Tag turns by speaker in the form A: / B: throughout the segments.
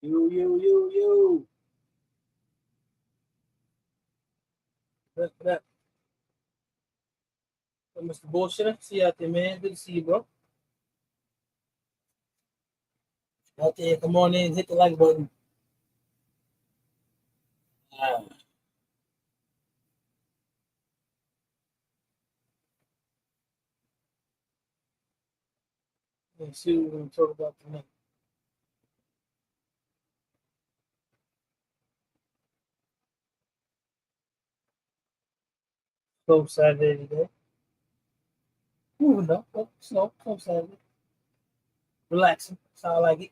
A: You. What up? Mr. Bullshitter. See you out there, man. Good to see you, bro. Out there, come on in, hit the like button. Ah, let's see what we're going to talk about tonight. Slow Saturday today. Moving up, slow Saturday. Relaxing. That's how I like it.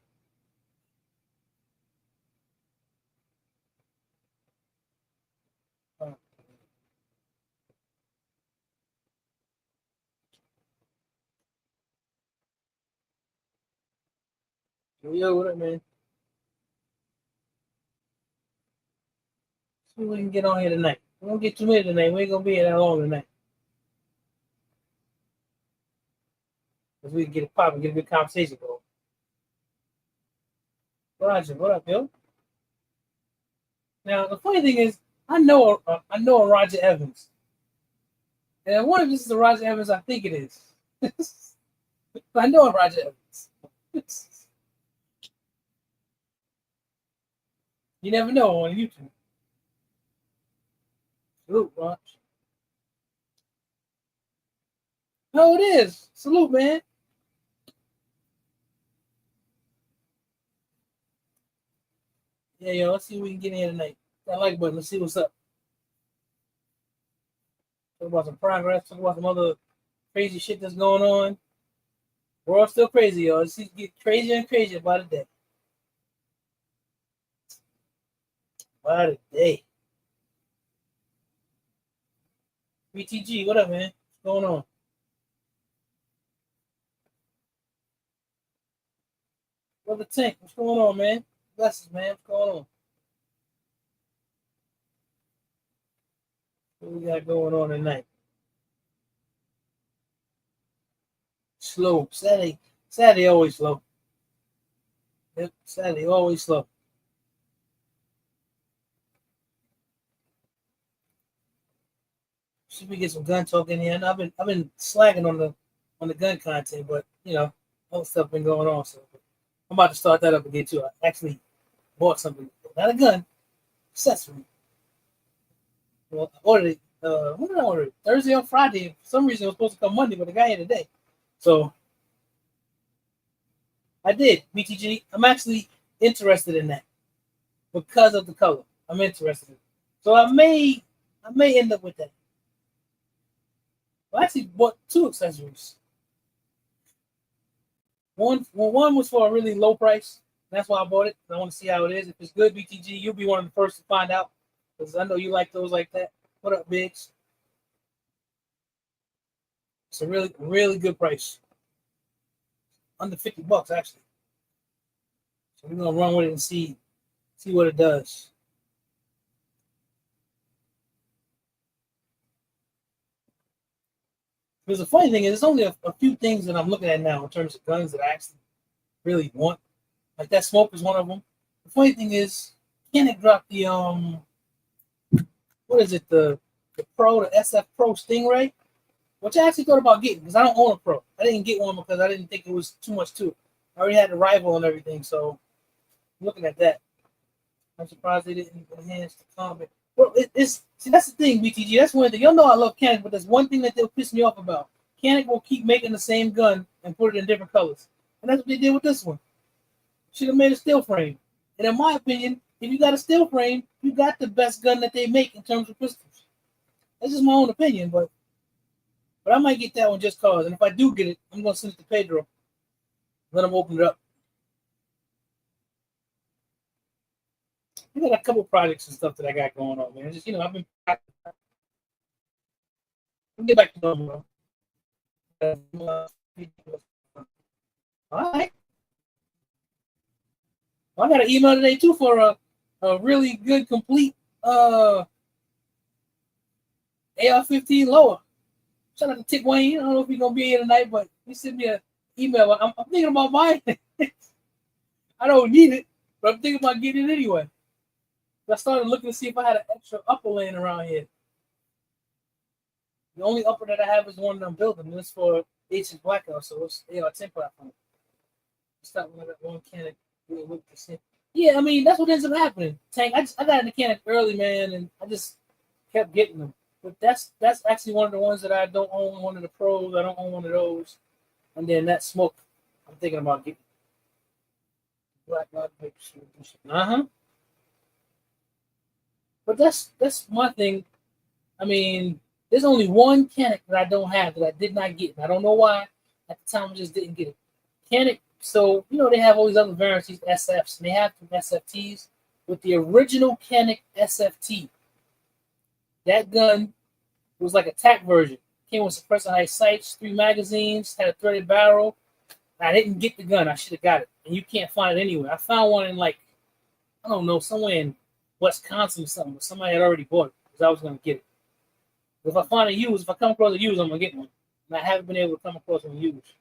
A: Uh, yo, what up, man? See what we can get on here tonight. We don't get too many tonight. We ain't going to be here that long tonight. Because we can get it popping, get a good conversation going. Roger, what up, yo? Now, the funny thing is, I know a Roger Evans. And I wonder if this is the Roger Evans I think it is. I know a Roger Evans. You never know on YouTube. Salute, Raj. No, it is. Salute, man. Yeah, yo, let's see what we can get in here tonight. That like button. Let's see what's up. Talk about some progress. Talk about some other crazy shit that's going on. We're all still crazy, yo. It's get crazier and crazier by the day. By the day. BTG, what up, man? What's going on? Brother Tank, what's going on, man? Blessings, man. What's going on? What we got going on tonight? Slow. Saturday always slow. Yep, Saturday always slow. See if we get some gun talk in here. And I've been slagging on the gun content, but you know, other stuff been going on. So I'm about to start that up again too. I actually bought something, not a gun, accessory. Well, I ordered it. When did I order it? Thursday or Friday. For some reason, it was supposed to come Monday, but it got here today. So I did. BTG. I'm actually interested in that because of the color. I'm interested in it. So I may end up with that. I actually bought two accessories. One was for a really low price. That's why I bought it. I want to see how it is. If it's good, BTG, you'll be one of the first to find out because I know you like those like that. What up, Biggs? It's a really good price, under $50 actually. So we're gonna run with it and see what it does. Because the funny thing is, there's only a few things that I'm looking at now in terms of guns that I actually really want. Like that smoke is one of them. The funny thing is, can it drop the what is it, the SF Pro Stingray, which I actually thought about getting because I don't own a Pro. I didn't get one because I didn't think it was too much to it. I already had the rival and everything, so I'm looking at that. I'm surprised they didn't enhance the combat. Well, it's see that's the thing, BTG. That's one thing. Y'all know I love Canik, but there's one thing that they'll piss me off about. Canik will keep making the same gun and put it in different colors, and that's what they did with this one. Should have made a steel frame. And in my opinion, if you got a steel frame, you got the best gun that they make in terms of pistols. That's just my own opinion, but I might get that one just cause. And if I do get it, I'm gonna send it to Pedro. Let him open it up. I got a couple projects and stuff that I got going on, man. Just I've been. We'll get back to normal. All right. I got an email today too for a really good complete AR-15 lower. Shout out to Tick Wayne. I don't know if he's gonna be here tonight, but he sent me an email. I'm thinking about mine. I don't need it, But I'm thinking about getting it anyway. I started looking to see if I had an extra upper laying around here. The only upper that I have is one that I'm building. This for H Blackout, so it's AR-10 platform. It's not one of that one can look the same. Yeah, I mean that's what ends up happening. Tank, I got a mechanic early, man, and I just kept getting them. But that's actually one of the ones that I don't own. One of the pros, I don't own one of those. And then that smoke, I'm thinking about getting. Black Lives Matter. But that's my thing. I mean, there's only one Canic that I don't have that I did not get. And I don't know why. At the time, I just didn't get it. Canic. So they have all these other variants, these SFs, and they have some SFTs with the original Canic SFT. That gun was like a TAC version. Came with suppressor height sights, 3 magazines, had a threaded barrel. I didn't get the gun. I should have got it. And you can't find it anywhere. I found one in I don't know, somewhere in Wisconsin or something. But somebody had already bought it because I was going to get it. But if I find a used, if I come across a used, I'm going to get one. And I haven't been able to come across one used.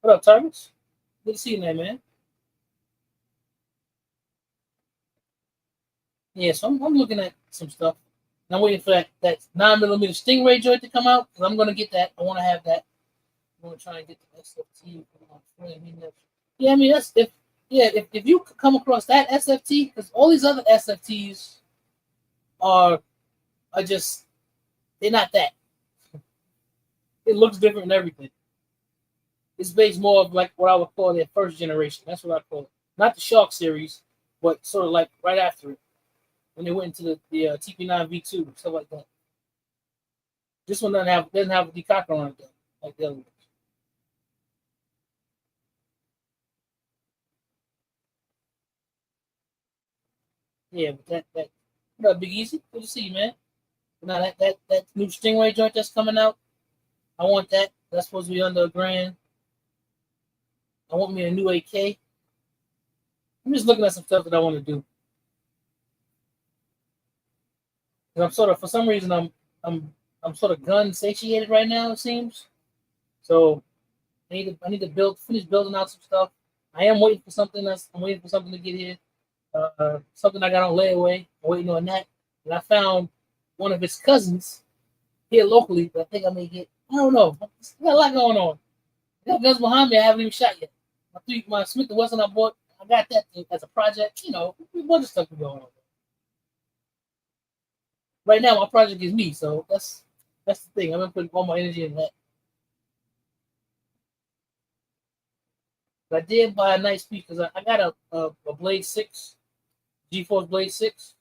A: What up, Targets? Good to see you, man. Yeah, so I'm looking at some stuff. And I'm waiting for that 9mm Stingray joint to come out because I'm going to get that. I want to have that. I'm going to try and get the SFT. Yeah, I mean, that's if you come across that SFT, because all these other SFTs are just, they're not that. It looks different and everything. It's based more of like what I would call their first generation. That's what I call it. Not the Shark series, but sort of like right after it. When they went into the TP9 V2, stuff like that. This one doesn't have a decocker on it though, like the other ones. Yeah, but that what up, Big Easy? Good to see you, man. Now that new Stingray joint that's coming out, I want that. That's supposed to be under $1,000. I want me a new AK. I'm just looking at some stuff that I want to do. I'm sort of, for some reason, I'm sort of gun satiated right now. It seems. So I need to finish building out some stuff. I am waiting for something. I'm waiting for something to get here. Something I got on layaway. I'm waiting on that. And I found one of his cousins here locally. But I think I may get. I don't know. I got a lot going on. I got guns behind me. I haven't even shot yet. My Smith & Wesson I bought. I got that as a project. A bunch of stuff going on. Right now, my project is me, so that's the thing. I'm gonna put all my energy in that. But I did buy a nice piece because I got a Blade 6, GeForce Blade 6,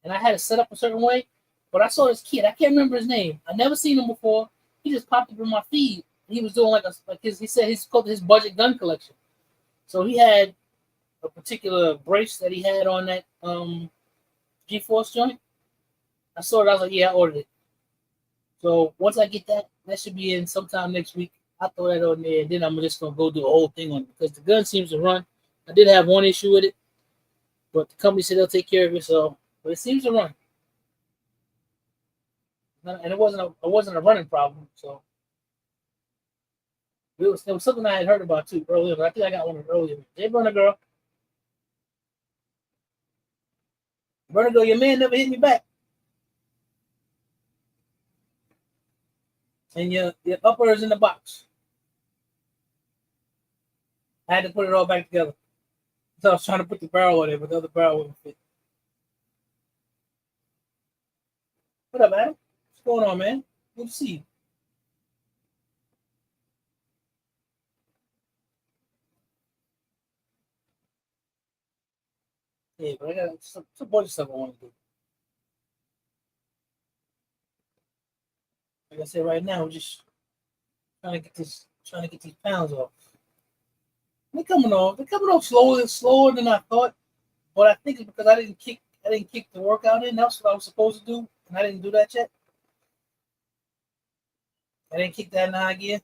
A: and I had it set up a certain way. But I saw this kid. I can't remember his name. I never seen him before. He just popped up in my feed. He was doing he said he's called his budget gun collection. So he had a particular brace that he had on that GeForce joint. I saw it. I was like, yeah, I ordered it. So once I get that should be in sometime next week. I'll throw that on there, and then I'm just going to go do a whole thing on it because the gun seems to run. I did have one issue with it, but the company said they'll take care of it, but it seems to run. And it wasn't a running problem, so it was something I had heard about too earlier, but I think I got one earlier. Hey, Burner Girl. Burner Girl, your man never hit me back. And your upper is in the box. I had to put it all back together. So I was trying to put the barrel on it, but the other barrel wouldn't fit. What up, Adam? What's going on, man? Good to see you. Yeah, but I got some bunch of stuff I want to do. Like I said, right now we're just trying to get these pounds off. They're coming off. They're coming off slower than I thought. But I think it's because I didn't kick the workout in. That's what I was supposed to do, and I didn't do that yet. I didn't kick that in high gear.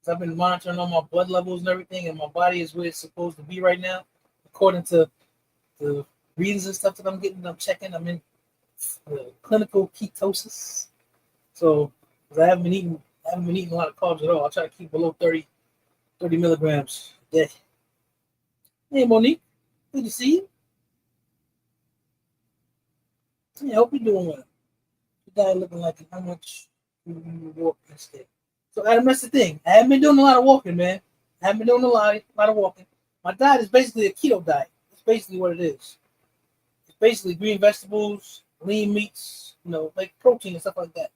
A: I've been monitoring all my blood levels and everything, and my body is where it's supposed to be right now, according to the readings and stuff that I'm getting. I'm checking. I'm in clinical ketosis. So I haven't been eating a lot of carbs at all. I try to keep below 30 milligrams a day. Hey, Monique. Good to see you. Yeah, I hope you're doing well. You guy looking like how much you walk instead. So Adam, that's the thing. I haven't been doing a lot of walking, man. I haven't been doing a lot of walking. My diet is basically a keto diet. It's basically what it is. It's basically green vegetables, lean meats, like protein and stuff like that.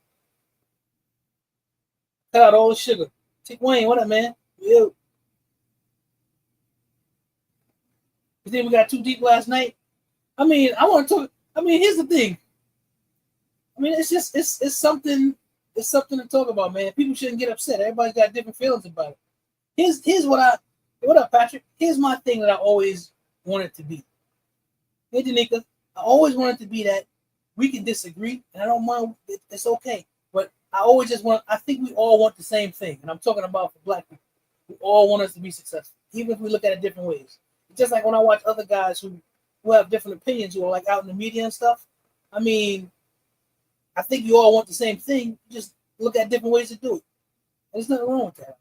A: Cut out all the sugar. Tick Wayne, what up, man? Yo. You think we got too deep last night? I mean, I want to talk. I mean, here's the thing. I mean, it's something to talk about, man. People shouldn't get upset. Everybody's got different feelings about it. Here's what up, Patrick? Here's my thing that I always wanted to be. Hey, Danica, I always wanted to be that we can disagree, and I don't mind. It's okay. But I think we all want the same thing, and I'm talking about for black people. We all want us to be successful, even if we look at it different ways. It's just like when I watch other guys who have different opinions, who are like out in the media and stuff. I mean, I think you all want the same thing. Just look at different ways to do it. There's nothing wrong with that.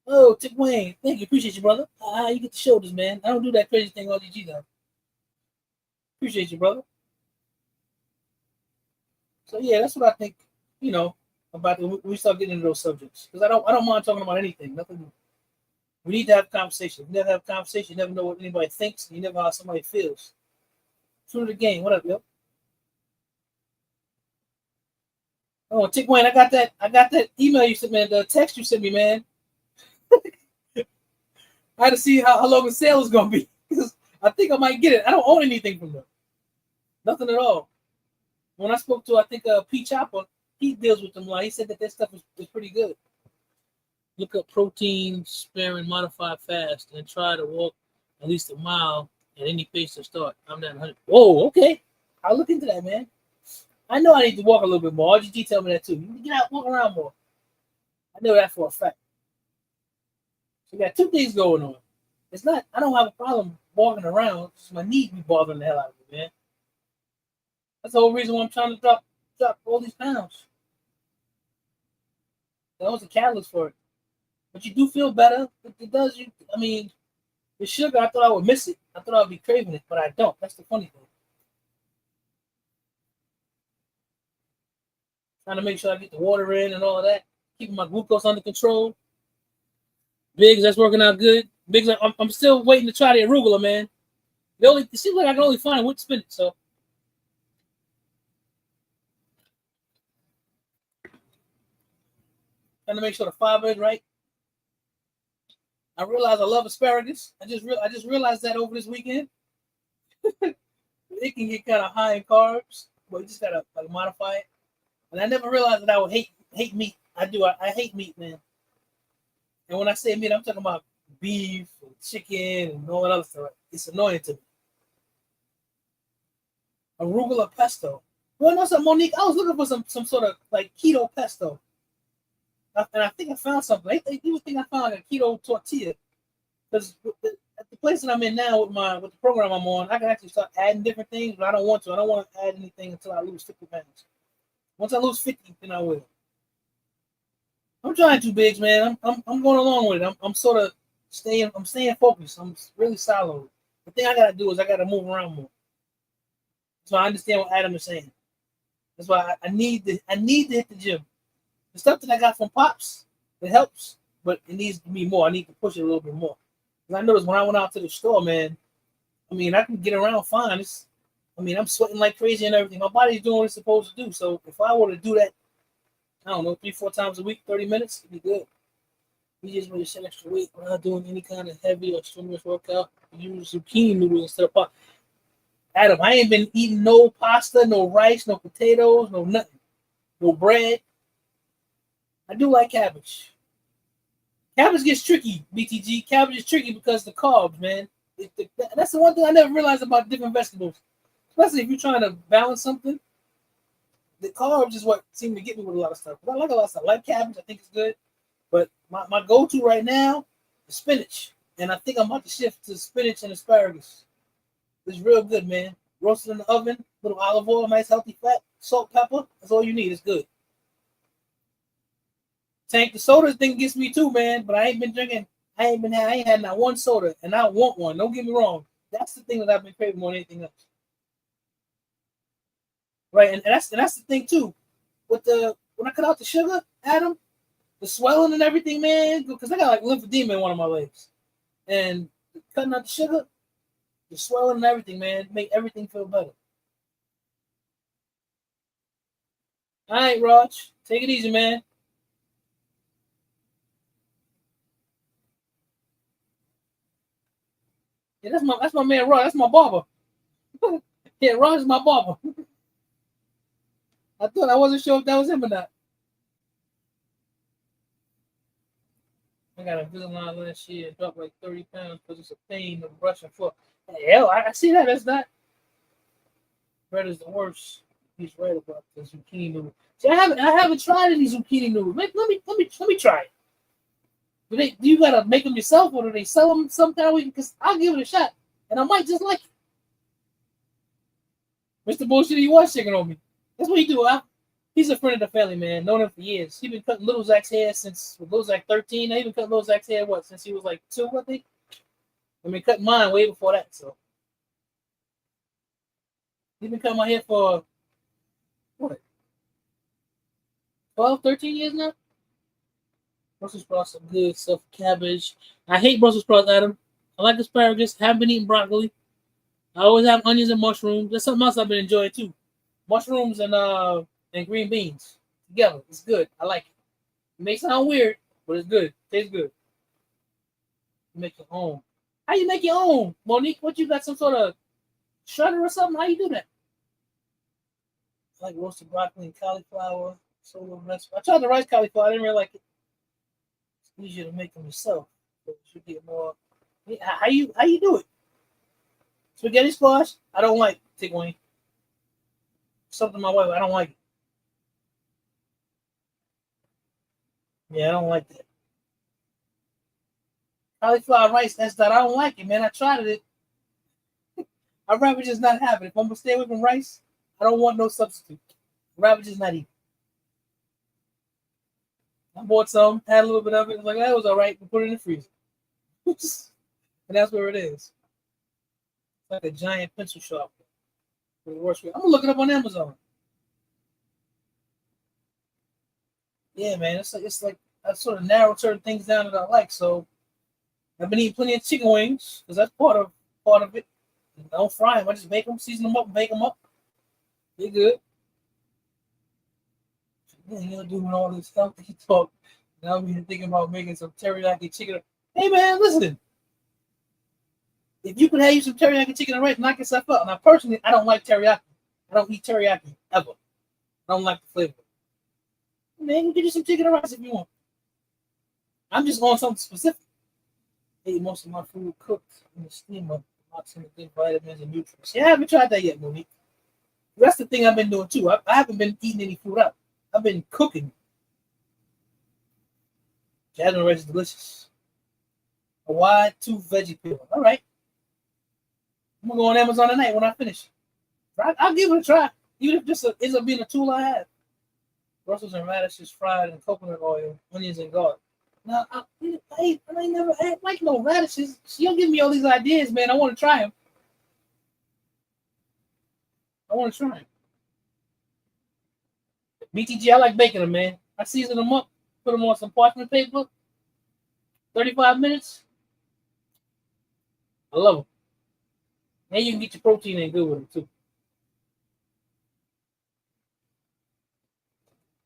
A: Oh, Tick Wayne, thank you. Appreciate you, brother. You get the shoulders, man. I don't do that crazy thing RGG though. Appreciate you, brother. So yeah, that's what I think. About when we start getting into those subjects, because I don't mind talking about anything. Nothing. We need to have conversation. If you never have conversation, you never know what anybody thinks, and you never know how somebody feels. True to the game. What up, yo? Oh, Tick Wayne, I got that email you sent me, the text you sent me, man. I had to see how long the sale is gonna be. I think I might get it. I don't own anything from them. Nothing at all. When I spoke to, I think P Chopper, he deals with them a lot. He said that stuff is pretty good. Look up protein sparing modified fast and try to walk at least a mile at any pace to start. I'm down 100. Whoa, okay. I'll look into that, man. I know I need to walk a little bit more. RGG tell me that too. You need to get out, walk around more. I know that for a fact. So we got two things going on. I don't have a problem walking around. It's my knee be bothering the hell out of me, man. That's the whole reason why I'm trying to drop all these pounds. That was a catalyst for it. But you do feel better. It does. I mean, the sugar, I thought I would miss it. I thought I would be craving it, but I don't. That's the funny thing. Trying to make sure I get the water in and all of that. Keeping my glucose under control. Biggs, that's working out good. Biggs, I'm still waiting to try the arugula, man. It seems like I can only find it with spinach, so. Trying to make sure the fiber is right. I realize I love asparagus. I just realized that over this weekend. It can get kind of high in carbs, but you just gotta modify it. And I never realized that I would hate meat. I do. I hate meat, man. And when I say meat, I'm talking about beef and chicken and all that other stuff. It's annoying to me. Arugula pesto. Well, no, so Monique, I was looking for some sort of like keto pesto. And I think I found something. You think I found like a keto tortilla. Because at the place that I'm in now with the program I'm on, I can actually start adding different things, but I don't want to. I don't want to add anything until I lose 50 pounds. Once I lose 50, then I will. I'm trying to, Biggs, man. I'm going along with it. I'm sort of staying focused. I'm really siloed. The thing I gotta do is I gotta move around more. So I understand what Adam is saying. That's why I need to hit the gym. The stuff that I got from Pops, it helps, but it needs to be more. I need to push it a little bit more. Because I noticed when I went out to the store, man, I mean, I can get around fine. I'm sweating like crazy and everything. My body's doing what it's supposed to do. So if I were to do that, I don't know, 3-4 times a week, 30 minutes, it'd be good. You just want to shed extra weight without doing any kind of heavy or strenuous workout. Use zucchini noodles instead of pasta. Adam, I ain't been eating no pasta, no rice, no potatoes, no nothing. No bread. I do like cabbage. Cabbage gets tricky, BTG. Cabbage is tricky because the carbs, man. That's the one thing I never realized about different vegetables. Especially if you're trying to balance something. The carbs is what seem to get me with a lot of stuff. But I like a lot of stuff. I like cabbage. I think it's good. But my go-to right now is spinach. And I think I'm about to shift to spinach and asparagus. It's real good, man. Roasted in the oven, little olive oil, nice healthy fat, salt, pepper. That's all you need. It's good. Tank, the soda thing gets me too, man. But I ain't been drinking. I ain't had not one soda, and I want one. Don't get me wrong. That's the thing that I've been craving more than anything else. Right, and that's the thing too. With the when I cut out the sugar, Adam, the swelling and everything, man, because I got like lymphedema in one of my legs, and cutting out the sugar, the swelling and everything, man, make everything feel better. All right, Raj, take it easy, man. Yeah, that's my man, Raj. That's my barber. Yeah, Raj is my barber. I wasn't sure if that was him or not. I got a Invisalign last year, dropped like 30 pounds because it's a pain of brushing foot. Hell, I see that. That's not bread is the worst. He's right about the zucchini noodle. See, I haven't tried any zucchini noodles. Let me try it. Do you gotta make them yourself, or do they sell them some kind of way? Because I'll give it a shot, and I might just like it. Mr. Bullshit, he was shaking on me. That's what he do. He's a friend of the family, man. Known him for years. He been cutting Little Zach's hair since Little Zach 13. I even cut Little Zach's hair since he was like 2, I think. I mean, cutting mine way before that. So he's been cutting my hair for what 12, 13 years now. Brussels sprouts are good stuff. Cabbage. I hate Brussels sprouts, Adam. I like asparagus. Haven't been eating broccoli. I always have onions and mushrooms. There's something else I've been enjoying too. Mushrooms and green beans together. It's good. I like it. It may sound weird, but it's good. Tastes good. You make your own. How you make your own, Monique? What you got? Some sort of shredder or something? How you do that? I like roasted broccoli and cauliflower. So I tried the rice cauliflower. I didn't really like it. It's easier to make them yourself. But you should get more. How you do it? Spaghetti squash? I don't like Tigwayne. Something my wife. I don't like it. Yeah, I don't like that. Cauliflower rice. That's that. I don't like it, man. I tried it. I'd rather just not have it. If I'm gonna stay away from rice, I don't want no substitute. I'd rather just not eat. I bought some, had a little bit of it. It's like that was all right. We put it in the freezer, and that's where it is. It's like a giant pencil sharpener. For the worst way. I'm gonna look it up on Amazon. Yeah, man. It's like I sort of narrowed certain things down that I like. So I've been eating plenty of chicken wings because that's part of it. I don't fry them. I just bake them, season them up, bake them up. They're good. Man, you're doing all this stuff that you talk. Now we're thinking about making some teriyaki chicken. Hey man, listen. If you could have you some teriyaki chicken and rice, knock yourself out. Now personally, I don't like teriyaki. I don't eat teriyaki ever. I don't like the flavor. Man, you get you some chicken and rice if you want. I'm just on something specific. I eat most of my food cooked in the steamer. Lots of good vitamins and nutrients. Yeah, I haven't tried that yet, Monique. That's the thing I've been doing too. I haven't been eating any food out. I've been cooking. Jasmine rice is delicious. A wide tooth veggie peel. All right. I'm gonna go on Amazon tonight when I finish. I'll give it a try. Even if this ends up being a tool I have. Brussels and radishes fried in coconut oil, onions and garlic. Now, I never like no radishes. She don't give me all these ideas, man. I want to try them. I want to try them. BTG, I like baking them, man. I season them up, put them on some parchment paper, 35 minutes. I love them. And you can get your protein in good with them, too.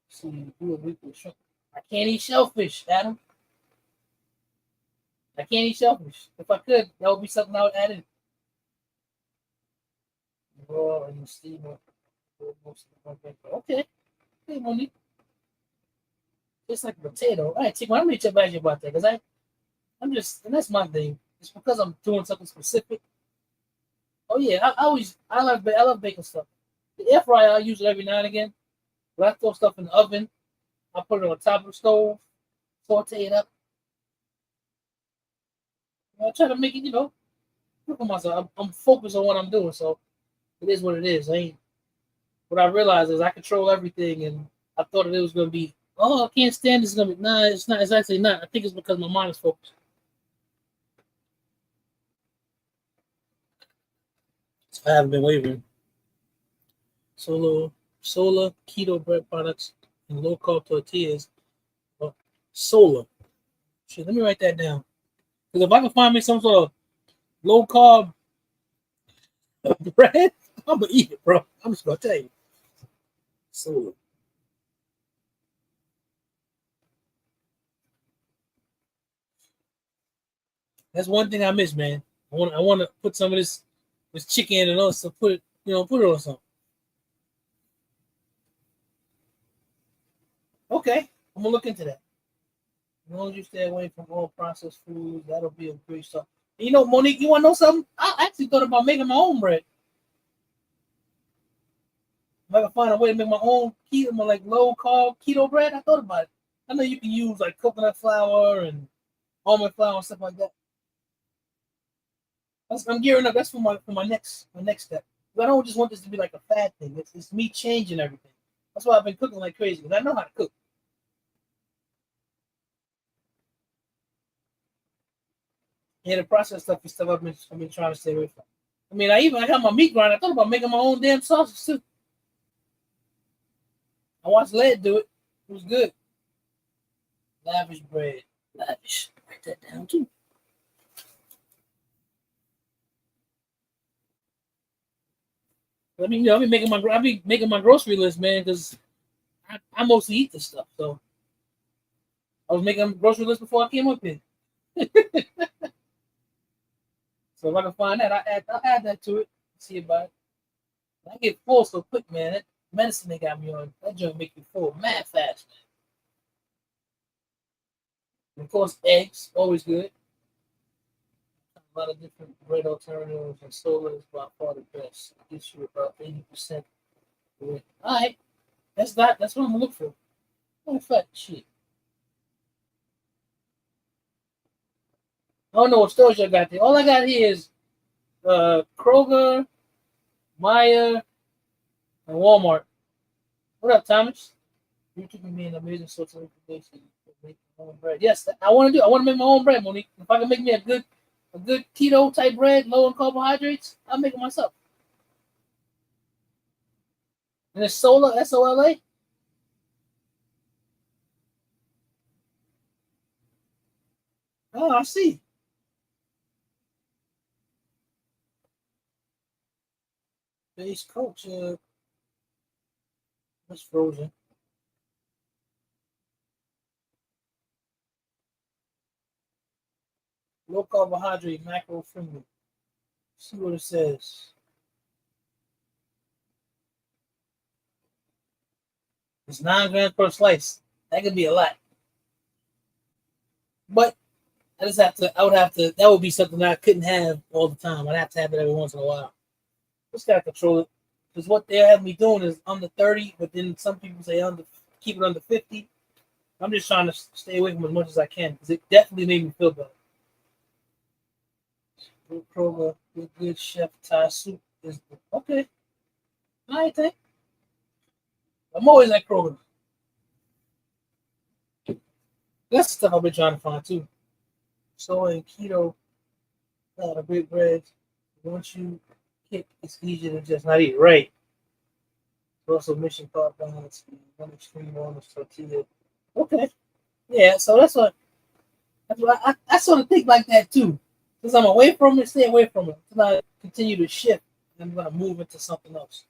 A: See, do a weekly shrimp. I can't eat shellfish, Adam. I can't eat shellfish. If I could, that would be something I would add in. Raw and steam up. Okay. Okay, Monique. It's like a potato. All right, Tick, let me tell you about that because I'm just, and that's my thing. It's because I'm doing something specific. Oh yeah, I love baking stuff. The air fryer I use it every now and again. But I throw stuff in the oven. I put it on top of the stove, saute it up. I try to make it, look at myself. I'm focused on what I'm doing, so it is what it is. What I realized is I control everything, and I thought that it was gonna be. Oh, I can't stand this. It's gonna be. Nah, it's not. It's actually not. I think it's because my mind is focused. I haven't been wavering. Solar keto bread products and low carb tortillas. Well, solar. Shit, let me write that down. Because if I can find me some sort of low carb bread, I'm gonna eat it, bro. I'm just gonna tell you. Solar. That's one thing I miss, man. I want to put some of this chicken and also put it, put it on something. Okay, I'm gonna look into that. As long as you stay away from all processed foods, that'll be a great start. And Monique, you want to know something? I actually thought about making my own bread. If I can find a way to make my own keto, like low carb keto bread, I thought about it. I know you can use like coconut flour and almond flour and stuff like that. I'm gearing up. That's for my next step. I don't just want this to be like a fad thing. It's me changing everything. That's why I've been cooking like crazy because I know how to cook. Yeah, the processed stuff is stuff I've been trying to stay away from. I mean, I got my meat grinder. I thought about making my own damn sausage too. I watched Led do it. It was good. Lavish bread. Lavish. Write that down too. I be making my grocery list, man, because I mostly eat this stuff. So I was making a grocery list before I came up here. So if I can find that, I'll add that to it. See about it. I get full so quick, man. That medicine they got me on, that joint make you full mad fast, man. And of course, eggs, always good. A lot of different bread alternatives, and solar is by far the best. It gives you about 80%. All right, that's what I'm gonna look for. Oh, fat shit. I don't know what stores I got there. All I got here is Kroger, Meijer, and Walmart. What up, Thomas? You keeping me an amazing source of information to make my own bread. Yes, I want to do. I want to make my own bread, Monique. If I can make me a good keto type bread, low in carbohydrates, I'll make it myself. And it's Solar SOLA. Oh, I see. Base culture. It's frozen. Low carbohydrate, macro friendly. See what it says. It's 9 grams per slice. That could be a lot. But I would have to, that would be something that I couldn't have all the time. I'd have to have it every once in a while. Just gotta control it. Because what they have me doing is under 30, but then some people say keep it under 50. I'm just trying to stay away from as much as I can because it definitely made me feel better. Kroger, good chef Thai soup is okay. I think I'm always at Kroger. That's the stuff I've been trying to find too. Soy and keto, a great bread. Once you kick, it's easier to just not eat right. Also, mission carb balance, one extreme on tortilla. Okay, yeah. So that's what I sort of think like that too. Since I'm away from it, stay away from it. Until I continue to shift, I'm gonna move into something else.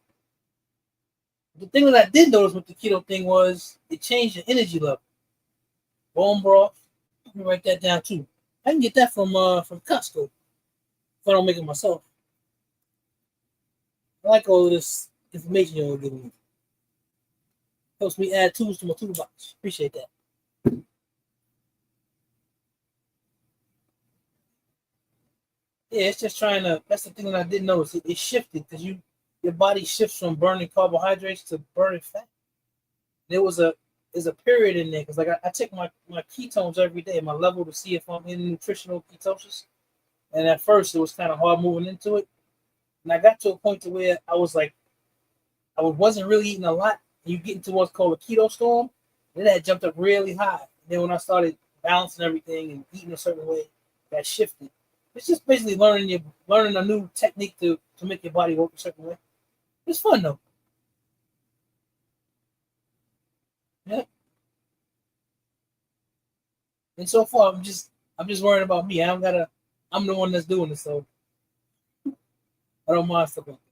A: The thing that I did notice with the keto thing was it changed the energy level. Bone broth. Let me write that down too. I can get that from Costco if I don't make it myself. I like all of this information you're giving me. Helps me add tools to my toolbox. Appreciate that. Yeah, it's just trying to. That's the thing that I didn't notice. It shifted because your body shifts from burning carbohydrates to burning fat. There was there's a period in there because like I take my ketones every day, my level to see if I'm in nutritional ketosis. And at first, it was kind of hard moving into it. And I got to a point to where I was like, I wasn't really eating a lot. You get into what's called a keto storm. Then that jumped up really high. Then when I started balancing everything and eating a certain way, that shifted. It's just basically learning a new technique to make your body work a certain way. It's fun though. Yeah. And so far, I'm just worrying about me. I don't gotta. I'm the one that's doing it, so I don't mind stuff like that.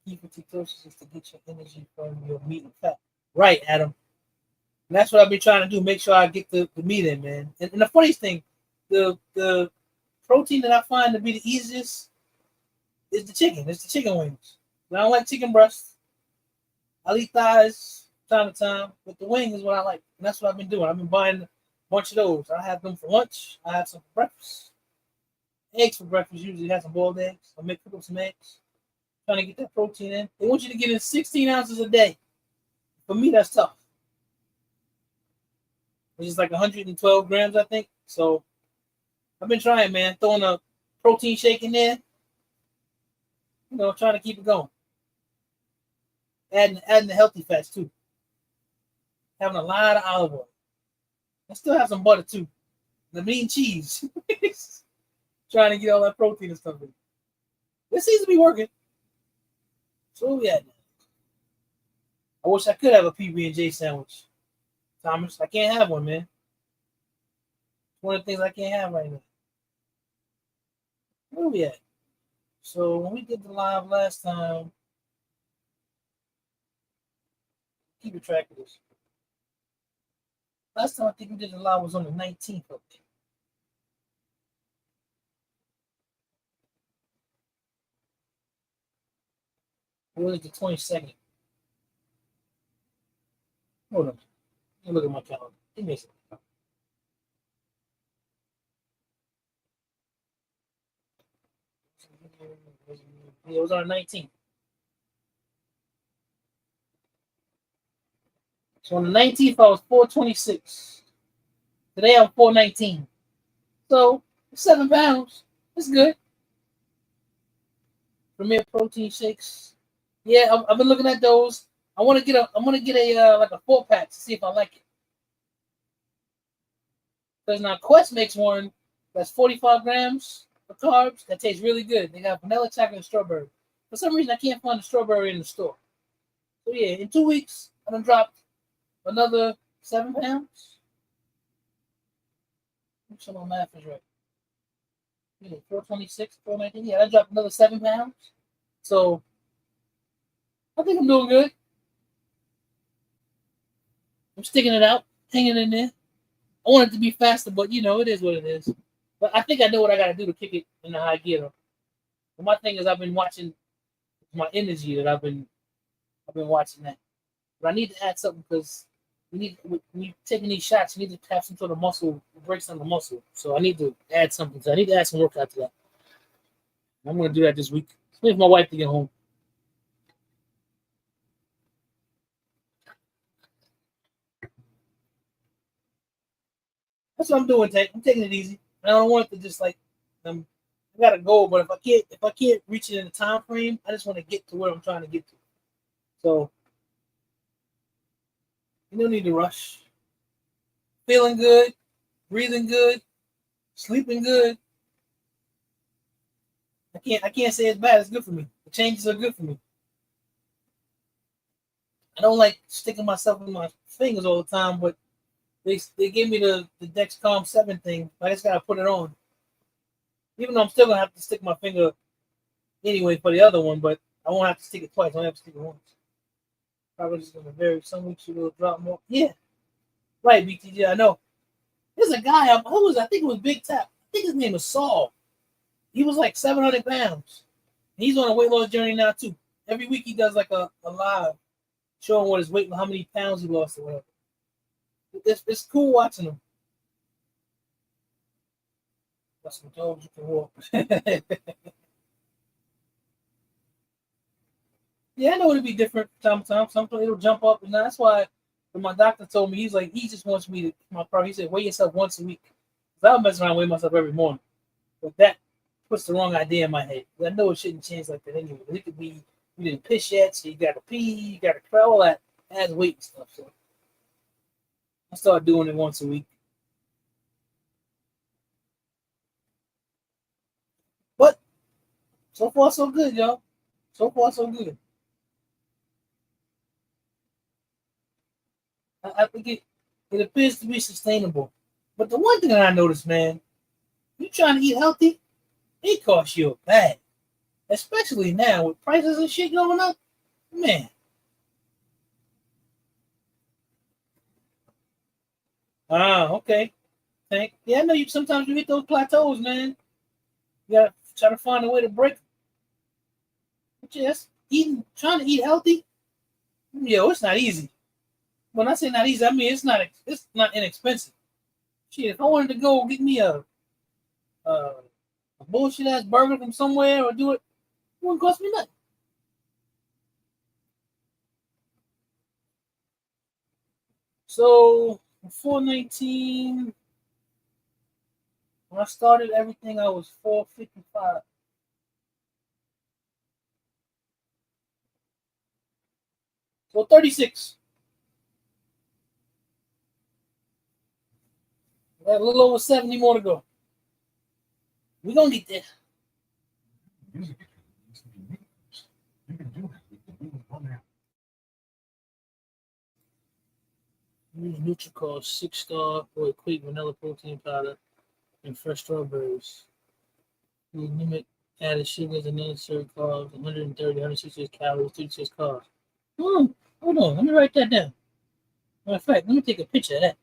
A: Keep ketosis is to get your energy from your meat and fat. Right, Adam. And that's what I've been trying to do. Make sure I get the meat in, man. And the funniest thing, the protein that I find to be the easiest is the chicken. It's the chicken wings. I don't like chicken breasts. I'll eat thighs time to time, but the wing is what I like. And that's what I've been doing. I've been buying a bunch of those. I have them for lunch. I have some for breakfast. Eggs for breakfast. Usually have some boiled eggs. I make cook up some eggs. Trying to get that protein in. They want you to get in 16 ounces a day. For me, that's tough. Which is like 112 grams, I think. So I've been trying, man. Throwing a protein shake in there. Trying to keep it going. Adding the healthy fats too. Having a lot of olive oil. I still have some butter too. The meat and cheese. Trying to get all that protein and stuff in. This seems to be working. So yeah. I wish I could have a PB&J sandwich. Thomas, I can't have one, man. It's one of the things I can't have right now. Where are we at? So when we did the live last time, keep a track of this. Last time I think we did the live was on the 19th of it. Or was it the 22nd? Hold on. Let me look at my calendar. Give me a second. It was on the 19th. So on the 19th, I was 426. Today I'm 419. So 7 pounds. That's good. Premier protein shakes. Yeah, I've been looking at those. I'm gonna get a like a 4-pack to see if I like it. Because now Quest makes one that's 45 grams of carbs that tastes really good. They got vanilla, chocolate, and strawberry. For some reason, I can't find the strawberry in the store. So yeah, in 2 weeks, I'm gonna drop another 7 pounds. Make sure my math is right. Yeah, 426, 419. Yeah, I dropped another 7 pounds. So I think I'm doing good. I'm sticking it out, hanging in there. I want it to be faster, but it is what it is. But I think I know what I got to do to kick it in the high gear. But my thing is, I've been watching my energy that I've been watching that. But I need to add something because when you're taking these shots, you need to have some sort of muscle breaks on the muscle. So I need to add something. So I need to add some workout to that. I'm going to do that this week. Wait for my wife to get home. That's what I'm doing, Tank. I'm taking it easy. I don't want it to just like I got a goal, but if I can't reach it in the time frame, I just want to get to where I'm trying to get to. So you don't need to rush. Feeling good, breathing good, sleeping good. I can't say it's bad. It's good for me. The changes are good for me. I don't like sticking myself in my fingers all the time, but they gave me the Dexcom 7 thing. I just gotta put it on. Even though I'm still gonna have to stick my finger anyway for the other one, but I won't have to stick it twice. I only have to stick it once. Probably just gonna vary. Some weeks you will drop more. Yeah, right, BTG. I know. There's a guy. I think it was Big Tap. I think his name was Saul. He was like 700 pounds. He's on a weight loss journey now too. Every week he does like a live showing what his weight, how many pounds he lost or whatever. It's cool watching him. That's some dogs you can walk. Yeah, I know it'll be different time to time. Sometimes it'll jump up, and that's why when my doctor told me, he's like, he just wants me to my problem. He said, weigh yourself once a week. Because I'll mess around and weigh myself every morning. But that puts the wrong idea in my head. I know it shouldn't change like that anyway. It could be you didn't piss yet, so you gotta pee, you gotta cry, all that adds weight and stuff. So I start doing it once a week. So far, so good, yo. So far, so good. I think it appears to be sustainable. But the one thing that I noticed, man, you trying to eat healthy, it costs you a bag. Especially now with prices and shit going up. Man. Ah, okay. Thank. Yeah, I know you sometimes you hit those plateaus, man. You gotta try to find a way to break them. But yes, trying to eat healthy, yo, it's not easy. When I say not easy, I mean it's not inexpensive. Shit, if I wanted to go get me a bullshit ass burger from somewhere or do it, it wouldn't cost me nothing. So 419, when I started everything, I was 455. So 36. I got a little over 70 more to go. We're gonna get there. Use Nutricol 6-star for equate vanilla protein powder and fresh strawberries. We limit added sugars and unnecessary carbs, 130, 166 calories, 36 carbs. Hold on, let me write that down. Matter of fact, let me take a picture of that.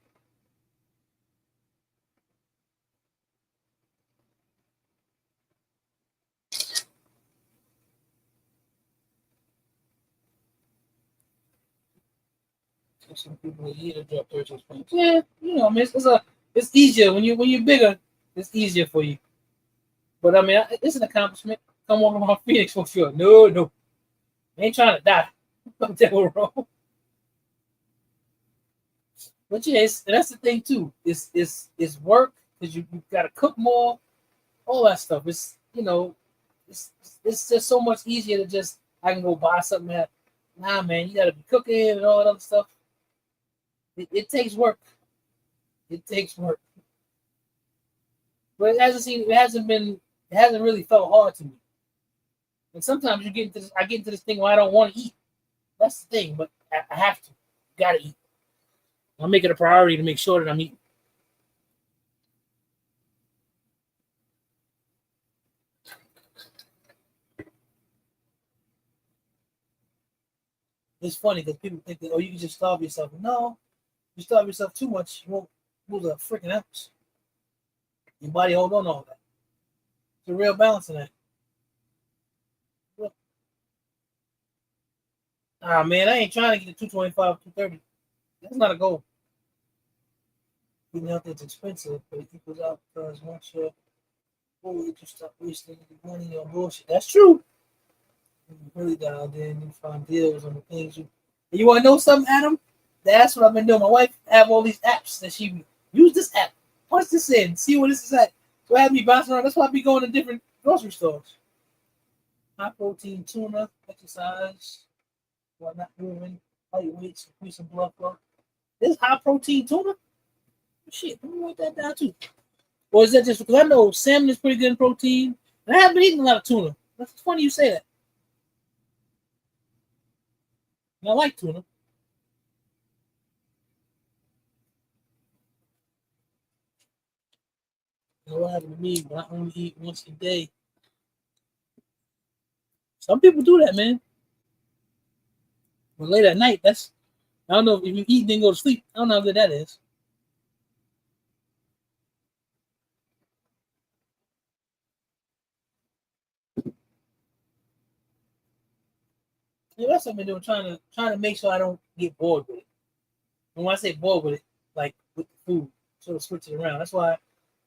A: So some people eat to drop 36 pounds. Yeah, I mean, it's easier when you're bigger. It's easier for you. But I mean, it's an accomplishment. Come on my Phoenix for sure. No, no, I ain't trying to die. That was wrong. But yeah, that's the thing too. It's work because you got to cook more, all that stuff. It's just so much easier to just I can go buy something that. Nah, man, you got to be cooking and all that other stuff. It takes work. It takes work. But it hasn't really felt hard to me. And sometimes I get into this thing where I don't want to eat. That's the thing, but I have to. Gotta eat. I'll make it a priority to make sure that I'm eating. It's funny because people think that, oh, you can just starve yourself. No, you starve yourself too much, you won't lose a freaking ounce. Your body hold on to all that. It's a real balance in that. Ah, man, I ain't trying to get to 225, 230. That's not a goal. Eating healthy is expensive, but it equals out because once you're full, you can stop wasting money on bullshit. That's true. You really dialed in, you find deals on the things you. And you want to know something, Adam? That's what I've been doing. My wife have all these apps that she use this app. Punch this in, see what this is at. So I have me bouncing around. That's why I be going to different grocery stores. High protein tuna, exercise, while not moving, light weights, increase in blood flow. This high protein tuna? Shit, let me write that down too. Or is that just because I know salmon is pretty good in protein? And I haven't been eating a lot of tuna. That's funny you say that. And I like tuna. You know what happened to me, but I only eat once a day. Some people do that, man. But late at night, I don't know if you eat and then go to sleep. I don't know how good that is. Yeah, that's what I've been doing, trying to make sure I don't get bored with it. And when I say bored with it, like with the food, sort of switch it around. That's why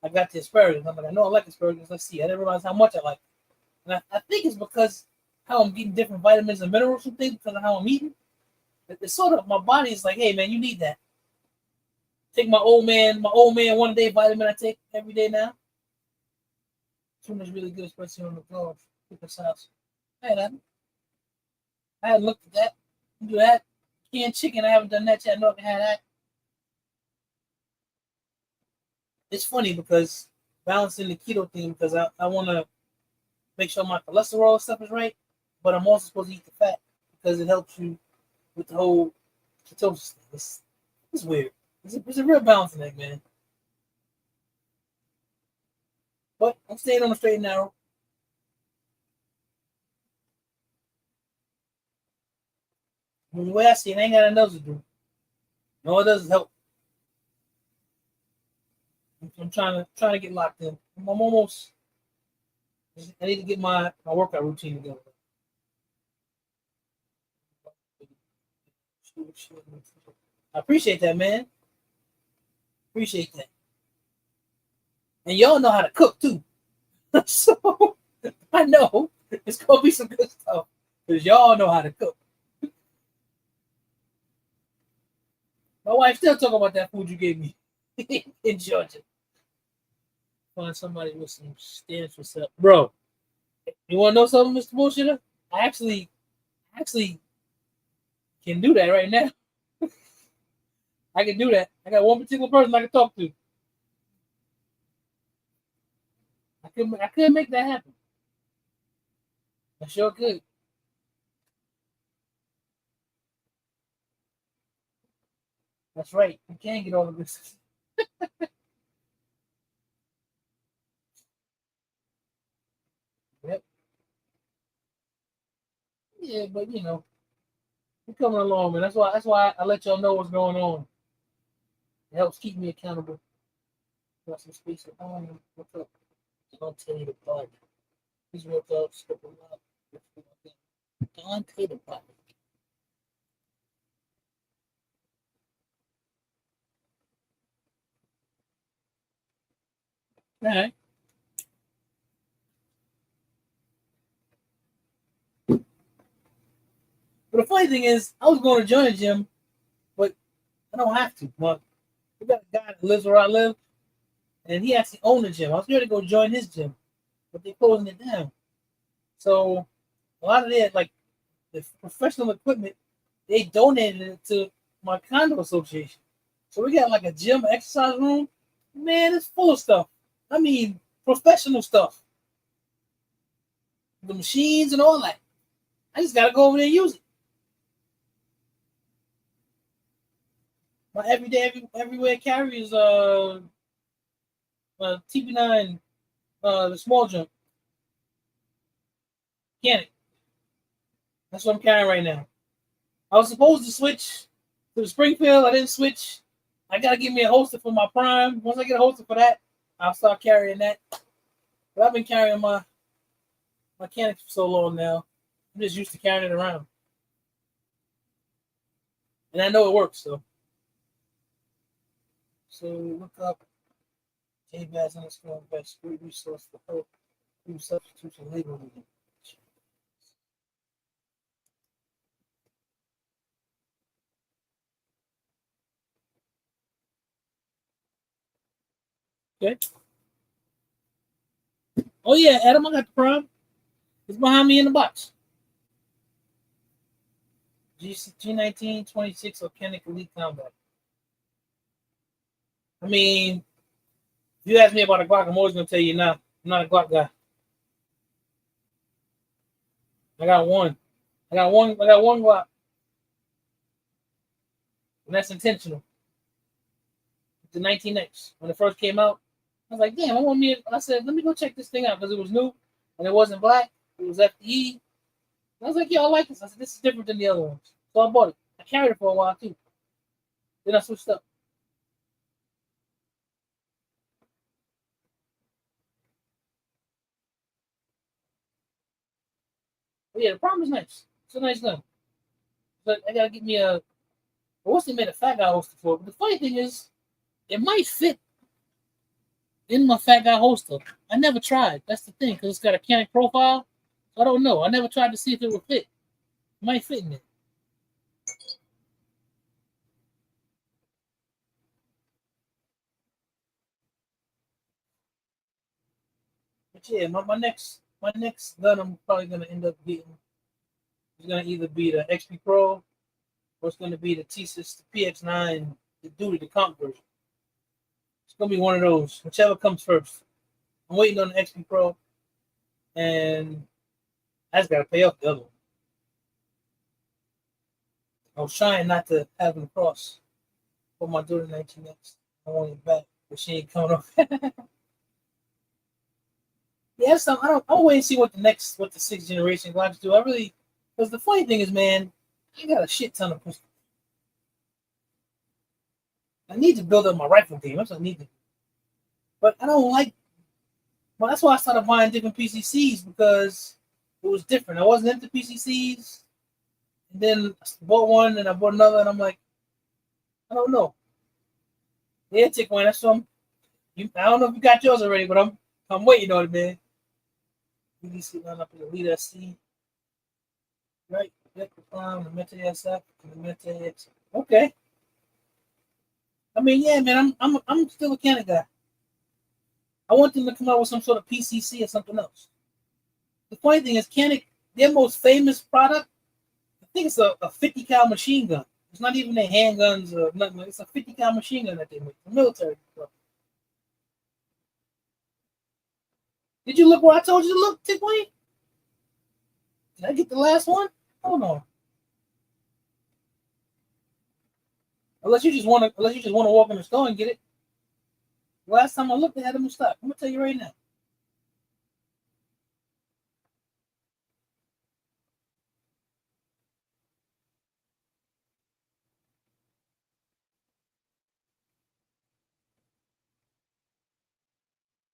A: I got the asparagus. I'm like, I know I like asparagus. Let's see. I didn't realize how much I like it. And I think it's because how I'm getting different vitamins and minerals and things because of how I'm eating. It's sort of my body is like, hey man, you need that. Take my old man 1 day vitamin I take every day now. Tuna's really good, especially on the go. People's house. I hadn't looked at that. Do that. Canned chicken, I haven't done that yet. I know I can have that. It's funny because balancing the keto thing because I want to make sure my cholesterol stuff is right, but I'm also supposed to eat the fat because it helps you with the whole ketosis thing. It's weird. It's a real balancing act, man. But I'm staying on the straight and narrow. And the way I see it, I ain't got nothing else to do. No, it doesn't help. I'm trying to get locked in. I'm almost. I need to get my workout routine together. I appreciate that, man. Appreciate that. And y'all know how to cook too. So I know it's gonna be some good stuff. Because y'all know how to cook. My wife still talking about that food you gave me in Georgia. Find somebody with some stance for stuff. Bro, you wanna know something, Mr. Bullshitter? I actually can do that right now. I can do that. I got one particular person I can talk to. I could make that happen. I sure could. That's right. You can get all of this. Yep. Yeah, but we're coming along, man. That's why I let y'all know what's going on. It helps keep me accountable. Got some space at home. What's up? Dante the Bud. He's worked out, stepping up. Dante the Bud. All right. But the funny thing is, I was going to join a gym, but I don't have to. But we got a guy that lives where I live, and he actually owns a gym. I was going to go join his gym, but they're closing it down. So a lot of their the professional equipment, they donated it to my condo association. So we got like a gym exercise room. Man, it's full of stuff. I mean, professional stuff. The machines and all that. I just gotta go over there and use it. My everywhere carry is TB9, the small jump. Mechanic. That's what I'm carrying right now. I was supposed to switch to the Springfield. I didn't switch. I gotta get me a holster for my Prime. Once I get a holster for that, I'll start carrying that. But I've been carrying my mechanic for so long now. I'm just used to carrying it around. And I know it works, so look up JBaz underscore best great resource for help through substitution labor reading. Okay. Oh yeah, Adam, I got the Prime. It's behind me in the box. G19 26 Organic Elite Combat. I mean, if you ask me about a Glock, I'm always gonna tell you now. I'm not a Glock guy. I got one. I got one Glock. And that's intentional. The 19X. When it first came out, I was like, damn, I said, let me go check this thing out because it was new and it wasn't black. It was FDE. And I was like, yeah, I like this. I said, this is different than the other ones. So I bought it. I carried it for a while too. Then I switched up. But yeah, the Prime is nice. It's a nice gun. But I gotta get me a. I wish they made a fat guy holster for it. But the funny thing is, it might fit in my fat guy holster. I never tried. That's the thing, because it's got a Canik profile. So I don't know. I never tried to see if it would fit. It might fit in it. But yeah, my next gun I'm probably gonna end up getting is gonna either be the XP Pro or it's gonna be the T6, the PX9, the Duty, the comp version. It's gonna be one of those, whichever comes first. I'm waiting on the XP Pro. and I just gotta pay off the other one. I was trying not to have them cross for my daughter 19X. I want it back, but she ain't coming off. Yeah, so I'll wait and see what the sixth generation Glocks do. I really, because the funny thing is, man, I got a shit ton of pistols. I need to build up my rifle game. That's what I need to. But I don't like. Well, that's why I started buying different PCCs because it was different. I wasn't into PCCs, and then I bought one, and I bought another, and I'm like, I don't know. Yeah, take one. That's some. I don't know if you got yours already, but I'm waiting on it, man. You see line up in the leader C. Right, the Meta SF, the Meta X. Okay. I mean, yeah, man, I'm still a Canik guy. I want them to come out with some sort of PCC or something else. The funny thing is, Canik, their most famous product, I think it's a 50 cal machine gun. It's not even their handguns or nothing. It's a 50 cal machine gun that they make for military stuff. Did you look where I told you to look, Tick Wayne? Did I get the last one? Hold on. Unless you just want to walk in the store and get it. Last time I looked, they had them in stock. I'm gonna tell you right now.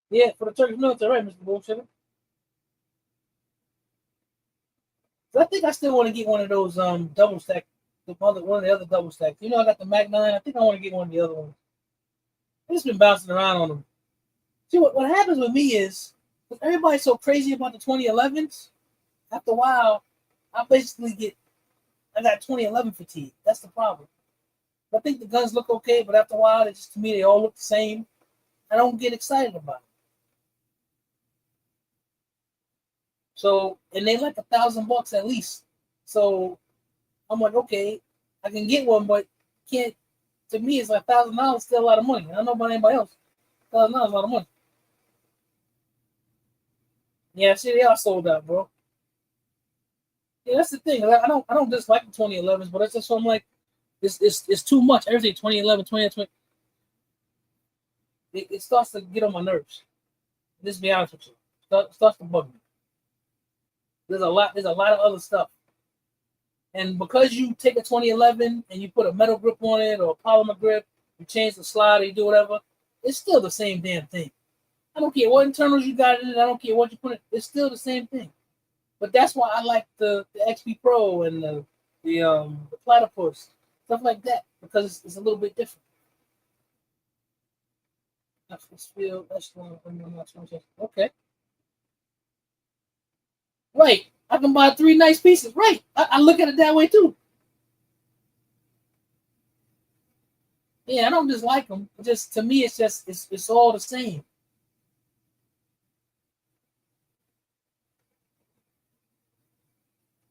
A: Yeah, for the Turkish military, right, Mr. Bullshitter? So I think I still want to get one of those double stack, one of the other double stacks. You know, I got the Mac 9. I think I want to get one of the other ones. I've just been bouncing around on them. See, what happens with me is, because everybody's so crazy about the 2011s, after a while, I got 2011 fatigue. That's the problem. I think the guns look okay, but after a while, to me, they all look the same. I don't get excited about it. So, and they like $1,000 at least. So I'm like, okay, I can get one, but can't. To me, it's like $1,000 still a lot of money. I don't know about anybody else. $1,000 a lot of money. Yeah, see, they are sold out, bro. Yeah, that's the thing. I don't dislike the 2011s, but it's just so I'm like, it's too much. Everything 2011, 2020. It starts to get on my nerves. Just be honest with you, it starts to bug me. There's a lot of other stuff. And because you take a 2011 and you put a metal grip on it or a polymer grip, you change the slide or you do whatever, it's still the same damn thing. I don't care what internals you got in it. I don't care what you put in it. It's still the same thing. But that's why I like the XP Pro and the Platypus, stuff like that, because it's a little bit different. Okay. Right. I can buy 3 nice pieces. Right. I look at it that way too. Yeah, I don't dislike them. Just to me, it's all the same.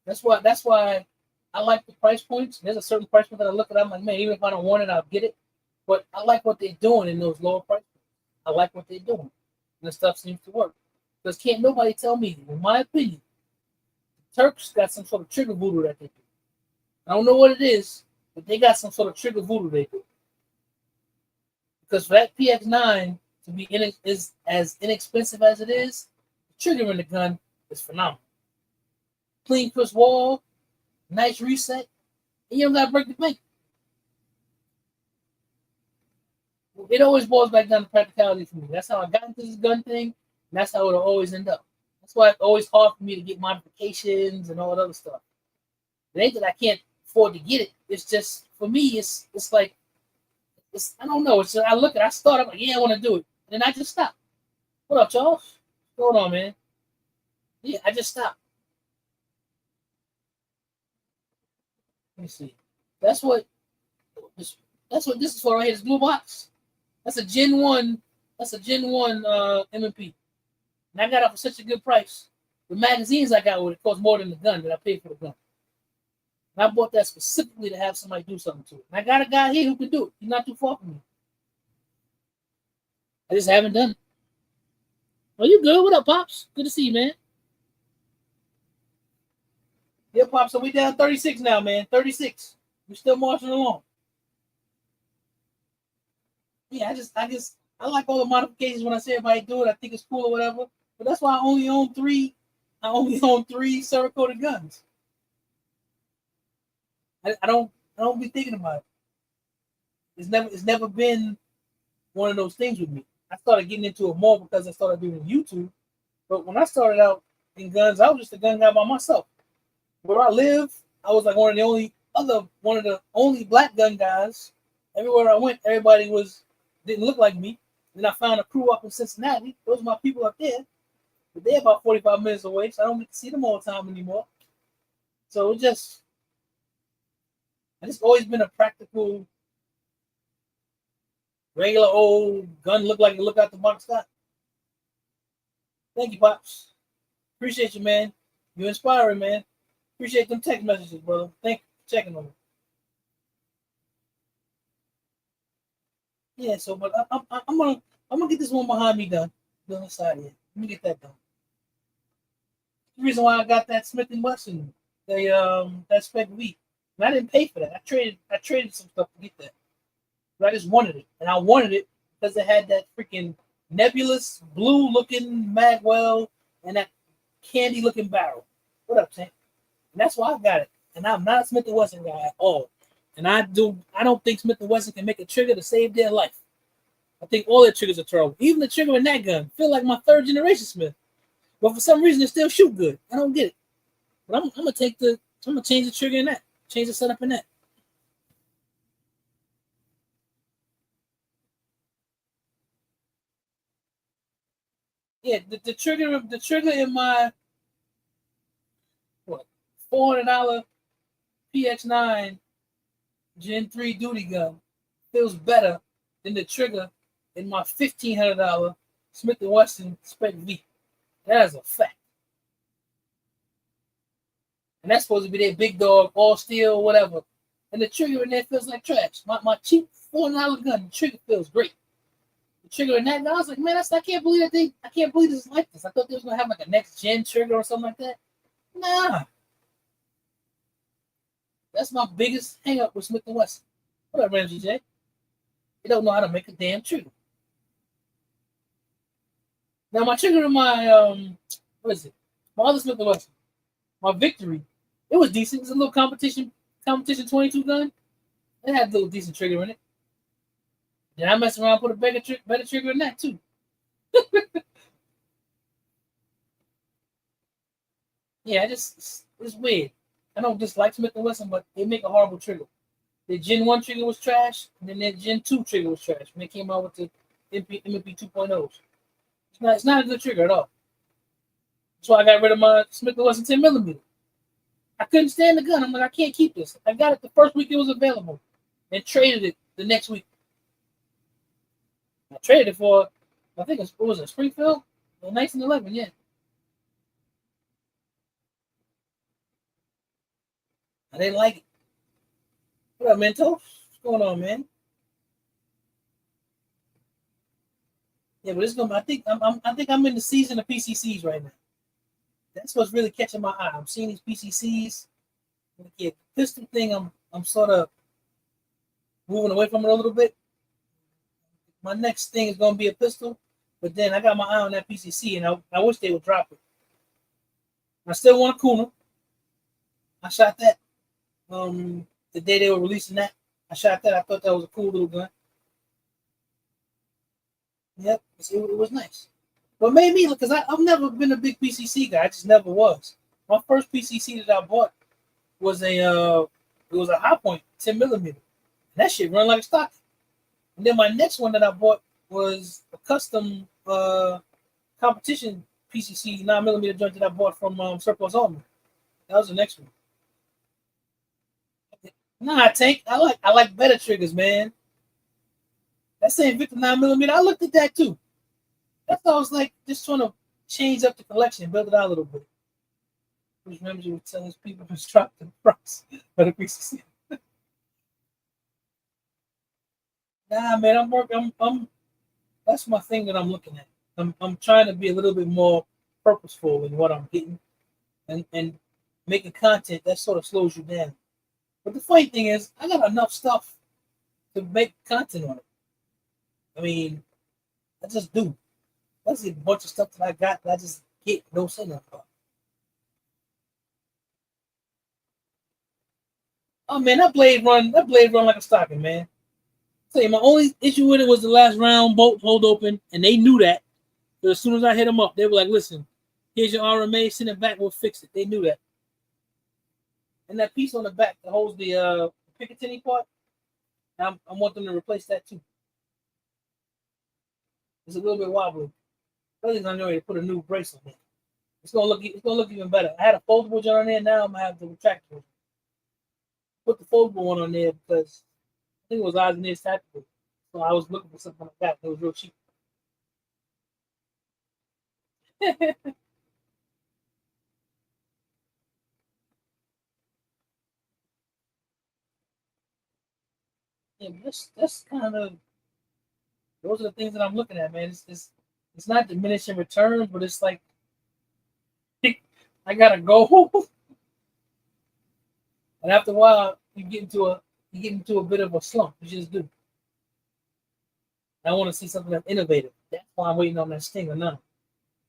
A: That's why I like the price points. There's a certain price point that I look at. I'm like, man, even if I don't want it, I'll get it. But I like what they're doing in those lower price points. I like what they're doing. And the stuff seems to work. Because can't nobody tell me, in my opinion, Turks got some sort of trigger voodoo that they do. I don't know what it is, but they got some sort of trigger voodoo they do. Because for that PX9 to be is as inexpensive as it is, the trigger in the gun is phenomenal. Clean crisp wall, nice reset, and you don't gotta break the bank. It always boils back down to practicality for me. That's how I got into this gun thing, and that's how it'll always end up. That's why it's always hard for me to get modifications and all that other stuff. It ain't that I can't afford to get it. It's just for me, it's like I don't know. It's just, I start, I'm like, yeah, I want to do it. And then I just stop. What up, Charles? What's going on, man? Yeah, I just stopped. Let me see. That's what that's what this is for right here. This blue box. That's a Gen 1. That's a Gen 1 M&P. And I got it for such a good price. The magazines I got with it cost more than the gun that I paid for the gun. And I bought that specifically to have somebody do something to it. And I got a guy here who can do it. He's not too far from me. I just haven't done it. Well, you good? What up, Pops? Good to see you, man. Yeah, Pop. So we down 36 now, man. 36. We still marching along. Yeah, I like all the modifications when I see everybody do it. I think it's cool or whatever. But that's why I only own three. I only own three Cerakote guns. I don't be thinking about it. It's never been one of those things with me. I started getting into it more because I started doing YouTube. But when I started out in guns, I was just a gun guy by myself. Where I live, I was like one of the only black gun guys. Everywhere I went, everybody didn't look like me. Then I found a crew up in Cincinnati. Those are my people up there. But they're about 45 minutes away, so I don't get to see them all the time anymore. So I just always been a practical, regular old gun look like you look out the box guy. Thank you, Pops. Appreciate you, man. You're inspiring, man. Appreciate them text messages, brother. Thank you for checking on me. Yeah, so but I'm gonna get this one behind me done. On the side here. Let me get that done. The reason why I got that Smith and Wesson, that spec wheat. And I didn't pay for that. I traded some stuff to get that. But I just wanted it. And I wanted it because it had that freaking nebulous blue looking Magwell and that candy looking barrel. What up, Tank? And that's why I got it. And I'm not a Smith and Wesson guy at all. And I don't think Smith and Wesson can make a trigger to save their life. I think all their triggers are terrible. Even the trigger in that gun feel like my third generation Smith. But for some reason it still shoot good. I don't get it. But I'm gonna change the trigger in that. Change the setup in that. Yeah, the trigger in my what $400 PX9 Gen 3 duty gun feels better than the trigger in my $1,500 Smith and Wesson Spec V. That is a fact. And that's supposed to be their big dog, all steel, whatever. And the trigger in there feels like trash. My cheap $400 gun, the trigger feels great. The trigger in that, and I was like, man, I can't believe this is like this. I thought they was gonna have like a next gen trigger or something like that. Nah, that's my biggest hang up with Smith and Wesson. What up, Ramsey J? They don't know how to make a damn trigger. Now my trigger in my what is it? My other Smith and Wesson, my Victory, it was decent. It's a little competition 22 gun. It had a little decent trigger in it. Then I messed around and put a better trigger in that too. Yeah, it's weird. I don't dislike Smith and Wesson, but they make a horrible trigger. The Gen 1 trigger was trash, and then their Gen 2 trigger was trash when they came out with the MP 2.0s. It's not a good trigger at all. That's why I got rid of my Smith and Wesson 10 millimeter. I couldn't stand the gun. I'm like, I can't keep this. I got it the first week it was available, and traded it the next week. I traded it for, I think it was a Springfield, a 1911. Yeah, I didn't like it. What up, Mento? What's going on, man? Yeah, but it's gonna. I think I'm in the season of PCCs right now. That's what's really catching my eye. I'm seeing these PCCs. Yeah, pistol thing. I'm sort of moving away from it a little bit. My next thing is gonna be a pistol, but then I got my eye on that PCC, and I wish they would drop it. I still want a Kuna. I shot that the day they were releasing that. I shot that. I thought that was a cool little gun. Yep, it was nice. But maybe because I've never been a big PCC guy. I just never was. My first PCC that I bought was a High Point 10 millimeter. And that shit run like a stock. And then my next one that I bought was a custom competition PCC 9 millimeter joint that I bought from Surplus Armor. That was the next one. Nah, Tank. I like better triggers, man. That same Victor 9 millimeter, I looked at that too. That's why I was like just trying to change up the collection, build it out a little bit. Which remembers you were telling people to drop the price for the PCC. Nah, man, I'm working. I'm that's my thing that I'm looking at. I'm trying to be a little bit more purposeful in what I'm getting, and making content, that sort of slows you down. But the funny thing is, I got enough stuff to make content on it. I mean, I just do. That's a bunch of stuff that I got that I just get no say nothing about. Oh man, that blade run like a stocking, man. Tell you, my only issue with it was the last round bolt hold open, and they knew that. But as soon as I hit them up, they were like, "Listen, here's your RMA, send it back, we'll fix it." They knew that. And that piece on the back that holds the Picatinny part, I want them to replace that too. It's a little bit wobbly. At least I know to put a new brace on it. It's gonna look even better. I had a foldable joint on there, now I'm gonna have the retractable. Put the foldable one on there because I think it was odds and ends tactical. So I was looking for something like that. It was real cheap. Yeah, that's kind of those are the things that I'm looking at, man. It's not diminishing returns, but it's like I gotta go, and after a while you get into a bit of a slump. You just do. I want to see something that's innovative. That's why I'm waiting on that Stinger now.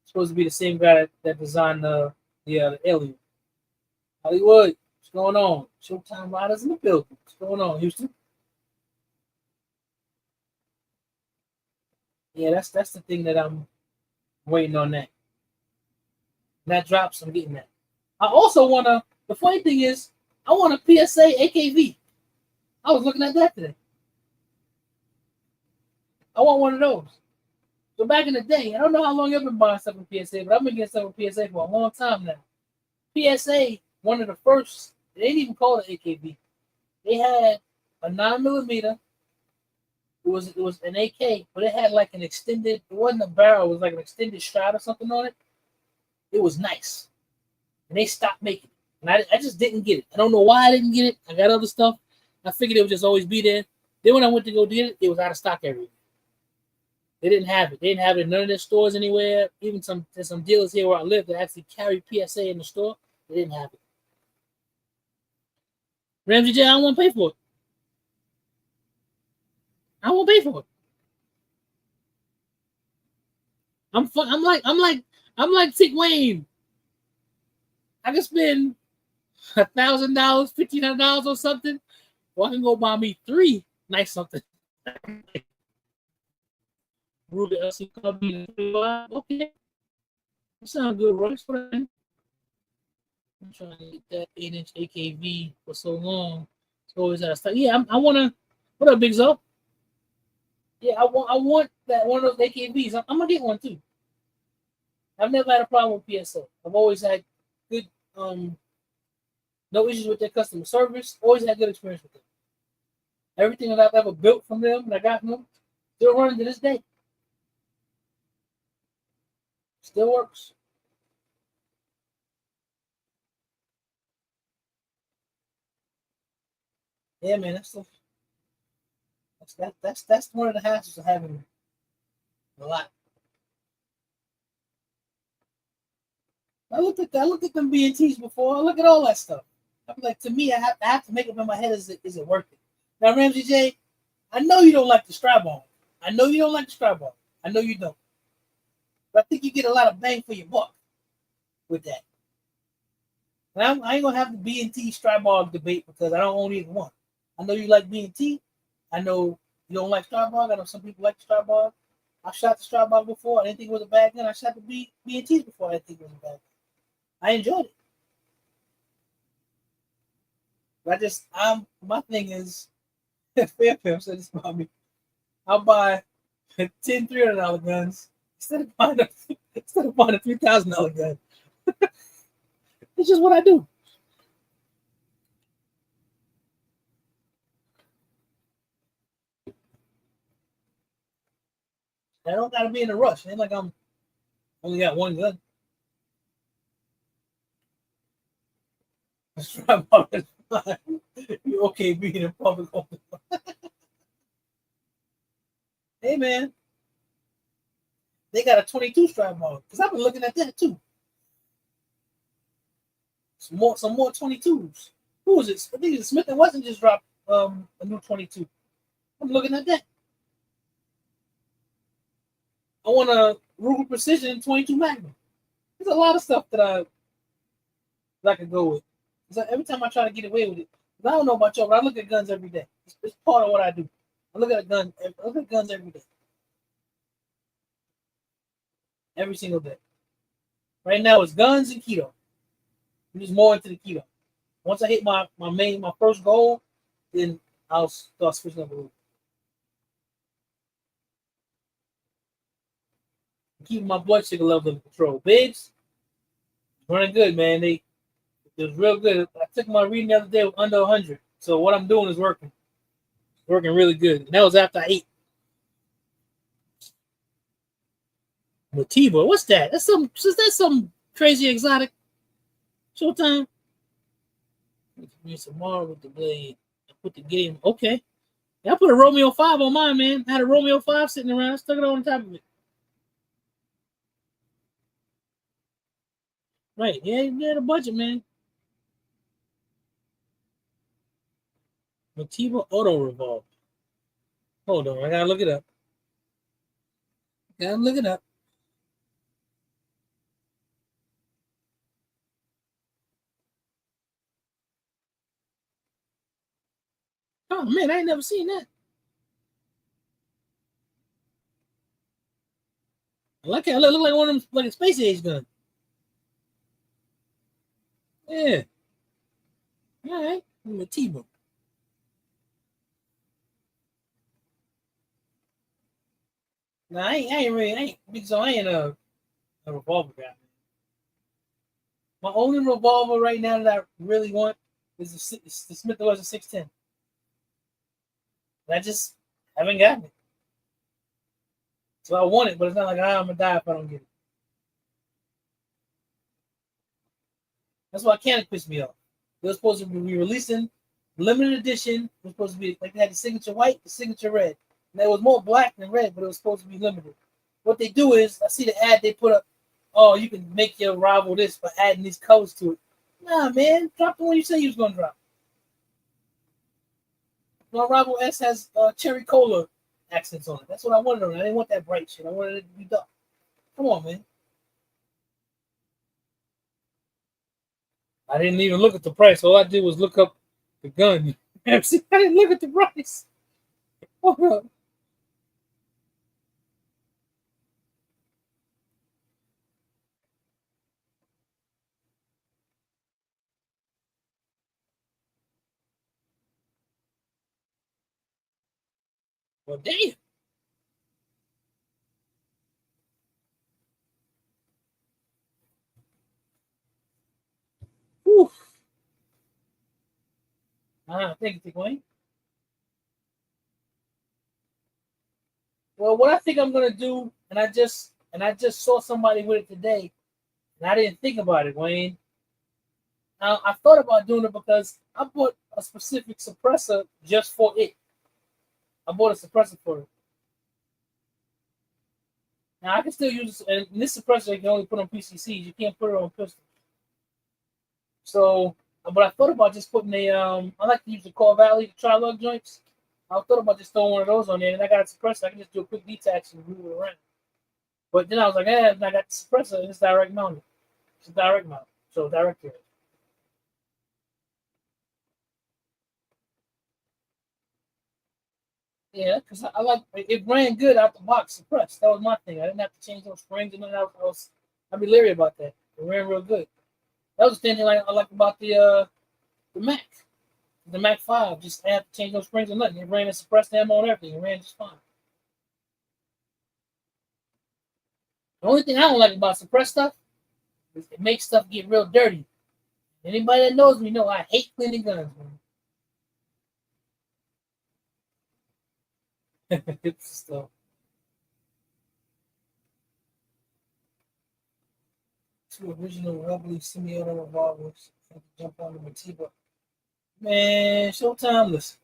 A: It's supposed to be the same guy that designed the Alien. Hollywood, what's going on? Showtime Riders in the building. What's going on, Houston? Yeah, that's the thing that I'm waiting on that. When that drops, I'm getting that. I also wanna. The funny thing is, I want a PSA AKV. I was looking at that today. I want one of those. So back in the day, I don't know how long you've been buying stuff from PSA, but I've been getting stuff from PSA for a long time now. PSA, one of the first, they didn't even call it AKV. They had a 9mm. It was an AK, but it had like an extended. It wasn't a barrel. It was like an extended strap or something on it. It was nice, and they stopped making it. And I just didn't get it. I don't know why I didn't get it. I got other stuff. I figured it would just always be there. Then when I went to go get it, it was out of stock everywhere. They didn't have it. They didn't have it in none of their stores anywhere. Even there's some dealers here where I live that actually carry PSA in the store. They didn't have it. Ramsey J, I don't want to pay for it. I won't pay for it. I'm like Tick Wayne. I can spend $1,000, $1,500 or something, or I can go buy me 3 nice something. Ruger LC Cubby. Okay, that sounds good, Royce. I'm trying to get that 8-inch AKV for so long. It's always out of stock. Yeah, I wanna. What up, Big Zo? Yeah, I want that one of those AKVs. I'm gonna get one too. I've never had a problem with PSA. I've always had good no issues with their customer service. Always had good experience with them. Everything that I've ever built from them, that I got from them, still running to this day. Still works. Yeah, man, that's one of the hassles of having a lot. I looked at them BNTs before. I look at all that stuff. I'm like, to me, I have to make up in my head, is it worth it? Now, Ramsey J, I know you don't like the strap on. I know you don't like the strap on. I know you don't. But I think you get a lot of bang for your buck with that. And I ain't gonna have the B&T strap on debate because I don't own either one. I know you like B&T. I know you don't like strap on. I know some people like the strap on. I shot the strap on before. I didn't think it was a bad gun. I shot the B&Ts before. I didn't think it was a bad gun. I enjoyed it. But my thing is, Fair Pimp said this about me. I'll buy 10 $300 guns instead of buying a $3,000 gun. It's just what I do. I don't gotta be in a rush. It ain't like I'm only got one gun. You okay being in public? Hey man, they got a 22 strap on because I've been looking at that too. some more 22s. Who was it? I think it's Smith and Wesson just dropped a new 22. I'm looking at that. I want a Ruger Precision 22 Magnum. There's a lot of stuff that I could go with. Every time I try to get away with it, I don't know about y'all, but I look at guns every day. It's part of what I do. I look at a gun. I look at guns every day, every single day. Right now, it's guns and keto. I'm just more into the keto. Once I hit my first goal, then I'll start switching up a little. Keeping my blood sugar level under control. Biggs, running good, man. It was real good. I took my reading the other day with under 100. So what I'm doing is working. Working really good. And that was after I ate. Motivo, what's that? Is that some crazy exotic? Showtime. Me tomorrow with the blade. I put the game. Okay. Yeah, I put a Romeo 5 on mine, man. I had a Romeo 5 sitting around. I stuck it on top of it. Right. Yeah, the budget, man. Motiva Auto Revolve. Hold on, I gotta look it up. Gotta look it up. Oh man, I ain't never seen that. I like it. It look like one of them, like a space age gun. Yeah. All right. Motiva. Nah, I ain't a revolver guy. My only revolver right now that I really want is the Smith & Wesson 610. I just haven't gotten it. So I want it, but it's not like I'm gonna die if I don't get it. That's why Canon pissed me off. They were supposed to be releasing limited edition. It was supposed to be like they had the signature white, the signature red. And it was more black than red, but it was supposed to be limited. What they do is, I see the ad they put up, oh, you can make your rival this by adding these colors to it. Nah, man, drop the one you said you was gonna drop. My rival S has cherry cola accents on it. That's what I wanted on it. I didn't want that bright shit. I wanted it to be dark. Come on, man. I didn't even look at the price. All I did was look up the gun. I didn't look at the price. Well, damn. Whew. Thank you, Wayne. Well, what I think I'm gonna do, and I just saw somebody with it today, and I didn't think about it, Wayne. Now I thought about doing it because I bought a specific suppressor just for it. I bought a suppressor for it. Now I can still use this, and this suppressor you can only put on PCCs. You can't put it on pistols. So, but I thought about just putting a. I like to use the Core Valley tri-lug joints. I thought about just throwing one of those on there, and I got a suppressor. I can just do a quick detach and move it around. But then I was like, I got the suppressor, and it's direct mounted. It's a direct mount, so direct here. Yeah, because I like it ran good out the box suppressed. That was my thing. I didn't have to change those springs and nothing. I'd be leery about that. It ran real good. That was the thing I like about the Mac. The Mac 5. Just I had to change those springs or nothing. It ran and suppressed ammo and everything. It ran just fine. The only thing I don't like about suppressed stuff is it makes stuff get real dirty. Anybody that knows me know I hate cleaning guns, man. So, two original Rebel semi-auto revolvers. I had to jump on the Motiva. Man, Showtime, listen.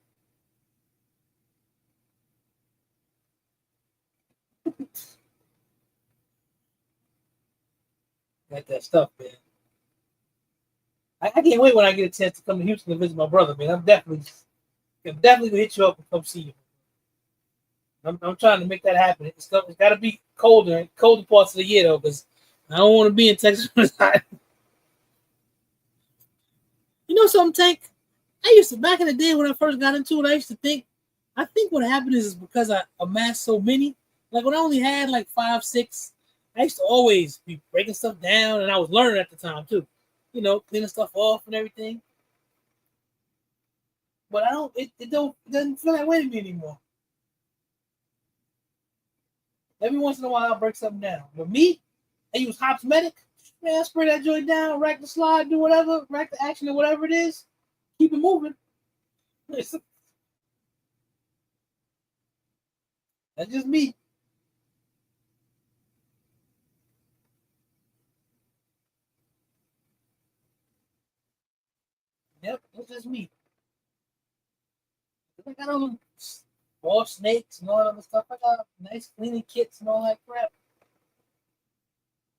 A: Got that stuff, man. I can't wait when I get a chance to come to Houston to visit my brother, man. I'm definitely gonna hit you up and come see you. I'm trying to make that happen. It's got to be colder parts of the year though, because I don't want to be in Texas when it's hot. You know something, Tank? I used to back in the day when I first got into it. I used to think, I think what happened is because I amassed so many. Like when I only had like 5, 6, I used to always be breaking stuff down, and I was learning at the time too. You know, cleaning stuff off and everything. But I don't. It doesn't feel that way to me anymore. Every once in a while, I'll break something down. But me, I use Hops Medic. Man, I spray that joint down, rack the slide, do whatever, rack the action or whatever it is. Keep it moving. That's just me. Yep, that's just me. I got all them raw snakes and all that other stuff. I got nice cleaning kits and all that crap.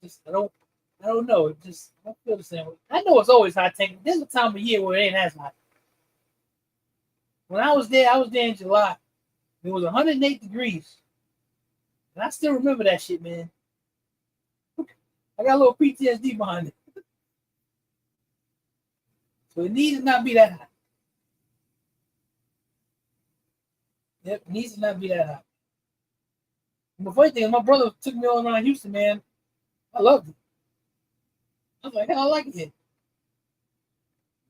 A: Just I don't know. It just I don't feel the same way. I know it's always hot. There's a time of year where it ain't as hot. When I was there in July. It was 108 degrees. And I still remember that shit, man. I got a little PTSD behind it. So it needs to not be that hot. Yep, it needs to not be that hot. And the funny thing is, my brother took me all around Houston, man. I loved it. I was like, hell, I like it here.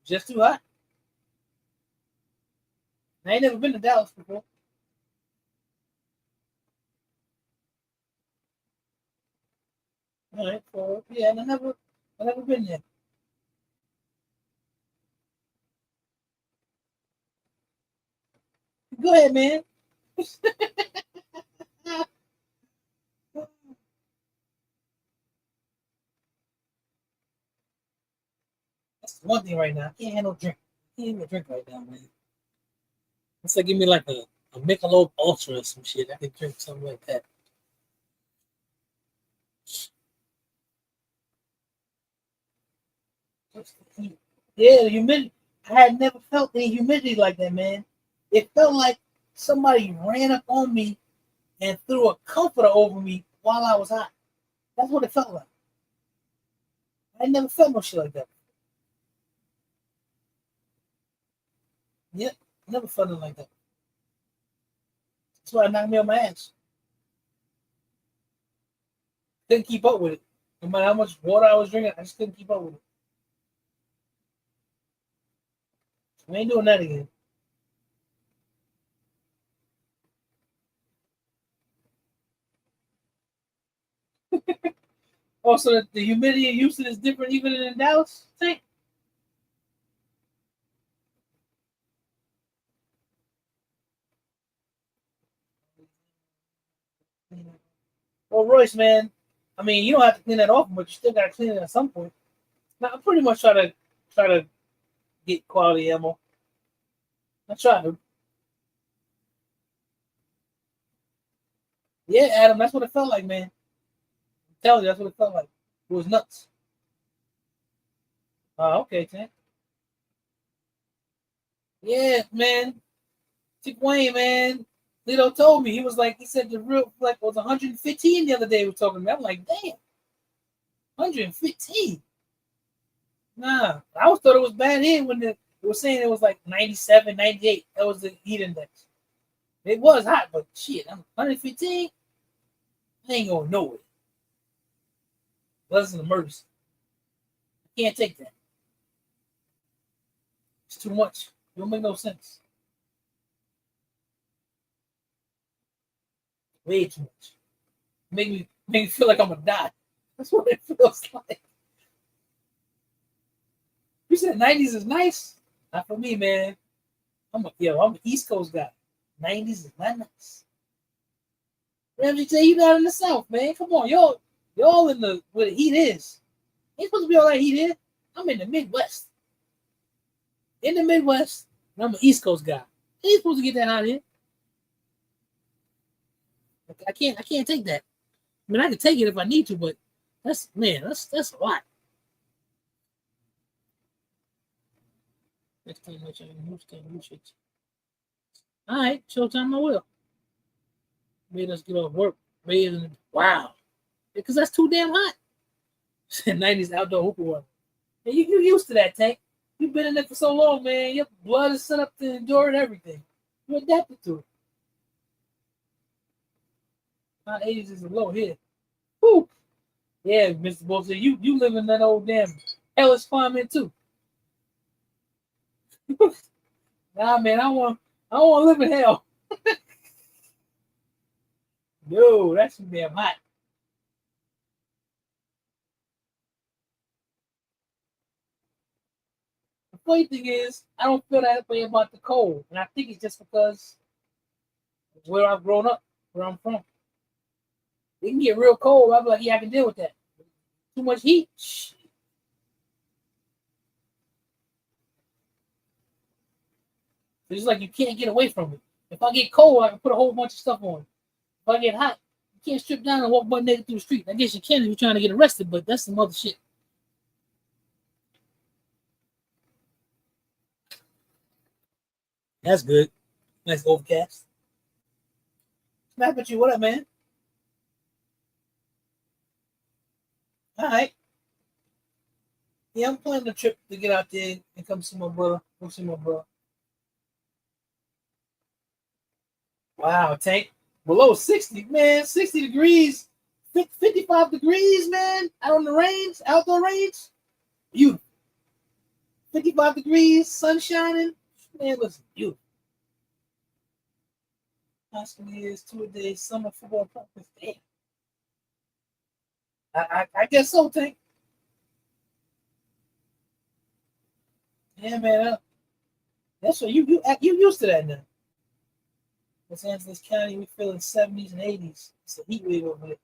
A: Just too hot. I ain't never been to Dallas before. All right, so yeah, I never been there. Go ahead, man. That's one thing right now. I can't handle drink. I can't handle drink right now, man. It's like give me like a Michelob Ultra or some shit. I can drink something like that. Yeah, the humidity. I had never felt any humidity like that, man. It felt like somebody ran up on me and threw a comforter over me while I was hot. That's what it felt like. I never felt no shit like that. Yep, never felt it like that. That's why it knocked me on my ass. Couldn't keep up with it. No matter how much water I was drinking, I just couldn't keep up with it. We ain't doing that again. Also, the humidity in Houston is different even in Dallas. See? Well, Royce, man, I mean, you don't have to clean that off, but you still got to clean it at some point. Now, I pretty much try to get quality ammo. I try to. Yeah, Adam, that's what it felt like, man. I'm telling you, that's what it felt like. It was nuts. Okay, Tank. Yeah, man. Chick Wayne, man. Lito told me he said the real like was 115 the other day. We were talking to me. I'm like, damn, 115. Nah, I always thought it was bad here when it was saying it was like 97, 98. That was the heat index. It was hot, but shit, I'm 115. I ain't going nowhere. Unless it's an emergency. I can't take that. It's too much. It don't make no sense. Way too much. Make me feel like I'm gonna die. That's what it feels like. You said 90s is nice. Not for me, man. I'm an East Coast guy. 90s is not nice. Ramsey say you down in the South, man. Come on, y'all in the where the heat is. Ain't supposed to be all that heat here. I'm in the Midwest. In the Midwest, and I'm an East Coast guy. Ain't supposed to get that out here. I can't take that. I mean, I can take it if I need to, but that's a lot. Next time I try to use it. All right, showtime I will. Made us get off work. Wow. Because that's too damn hot. 90s outdoor hooping weather. And you used to that, Tank. You've been in it for so long, man. Your blood is set up to endure and everything. You adapted to it. My 80s is a low here. Whew. Yeah, Mr. Bullshit. You live in that old damn hellish climate too. Nah, man, I don't want to live in hell. No, that's too damn hot. The funny thing is, I don't feel that way about the cold, and I think it's just because of where I've grown up, where I'm from. It can get real cold. I'll be like, yeah, I can deal with that. Too much heat. It's like you can't get away from it. If I get cold, I can put a whole bunch of stuff on. If I get hot, you can't strip down and walk butt naked through the street. I guess you can if you're trying to get arrested, but that's some other shit. That's good. Nice overcast. Snap at you. What up, man? All right. Yeah, I'm planning a trip to get out there and come see my brother. Come see my brother. Wow, Tank. Below 60, man. 60 degrees. 55 degrees, man. Out on the range, outdoor range. Beautiful. 55 degrees, sun shining. Man, listen, beautiful. High school years, 2 a day, summer football practice. Damn. I guess so, Tank. Yeah, man. That's what you used to that now. Los Angeles County, we feeling 70s and 80s. It's a heat wave over there.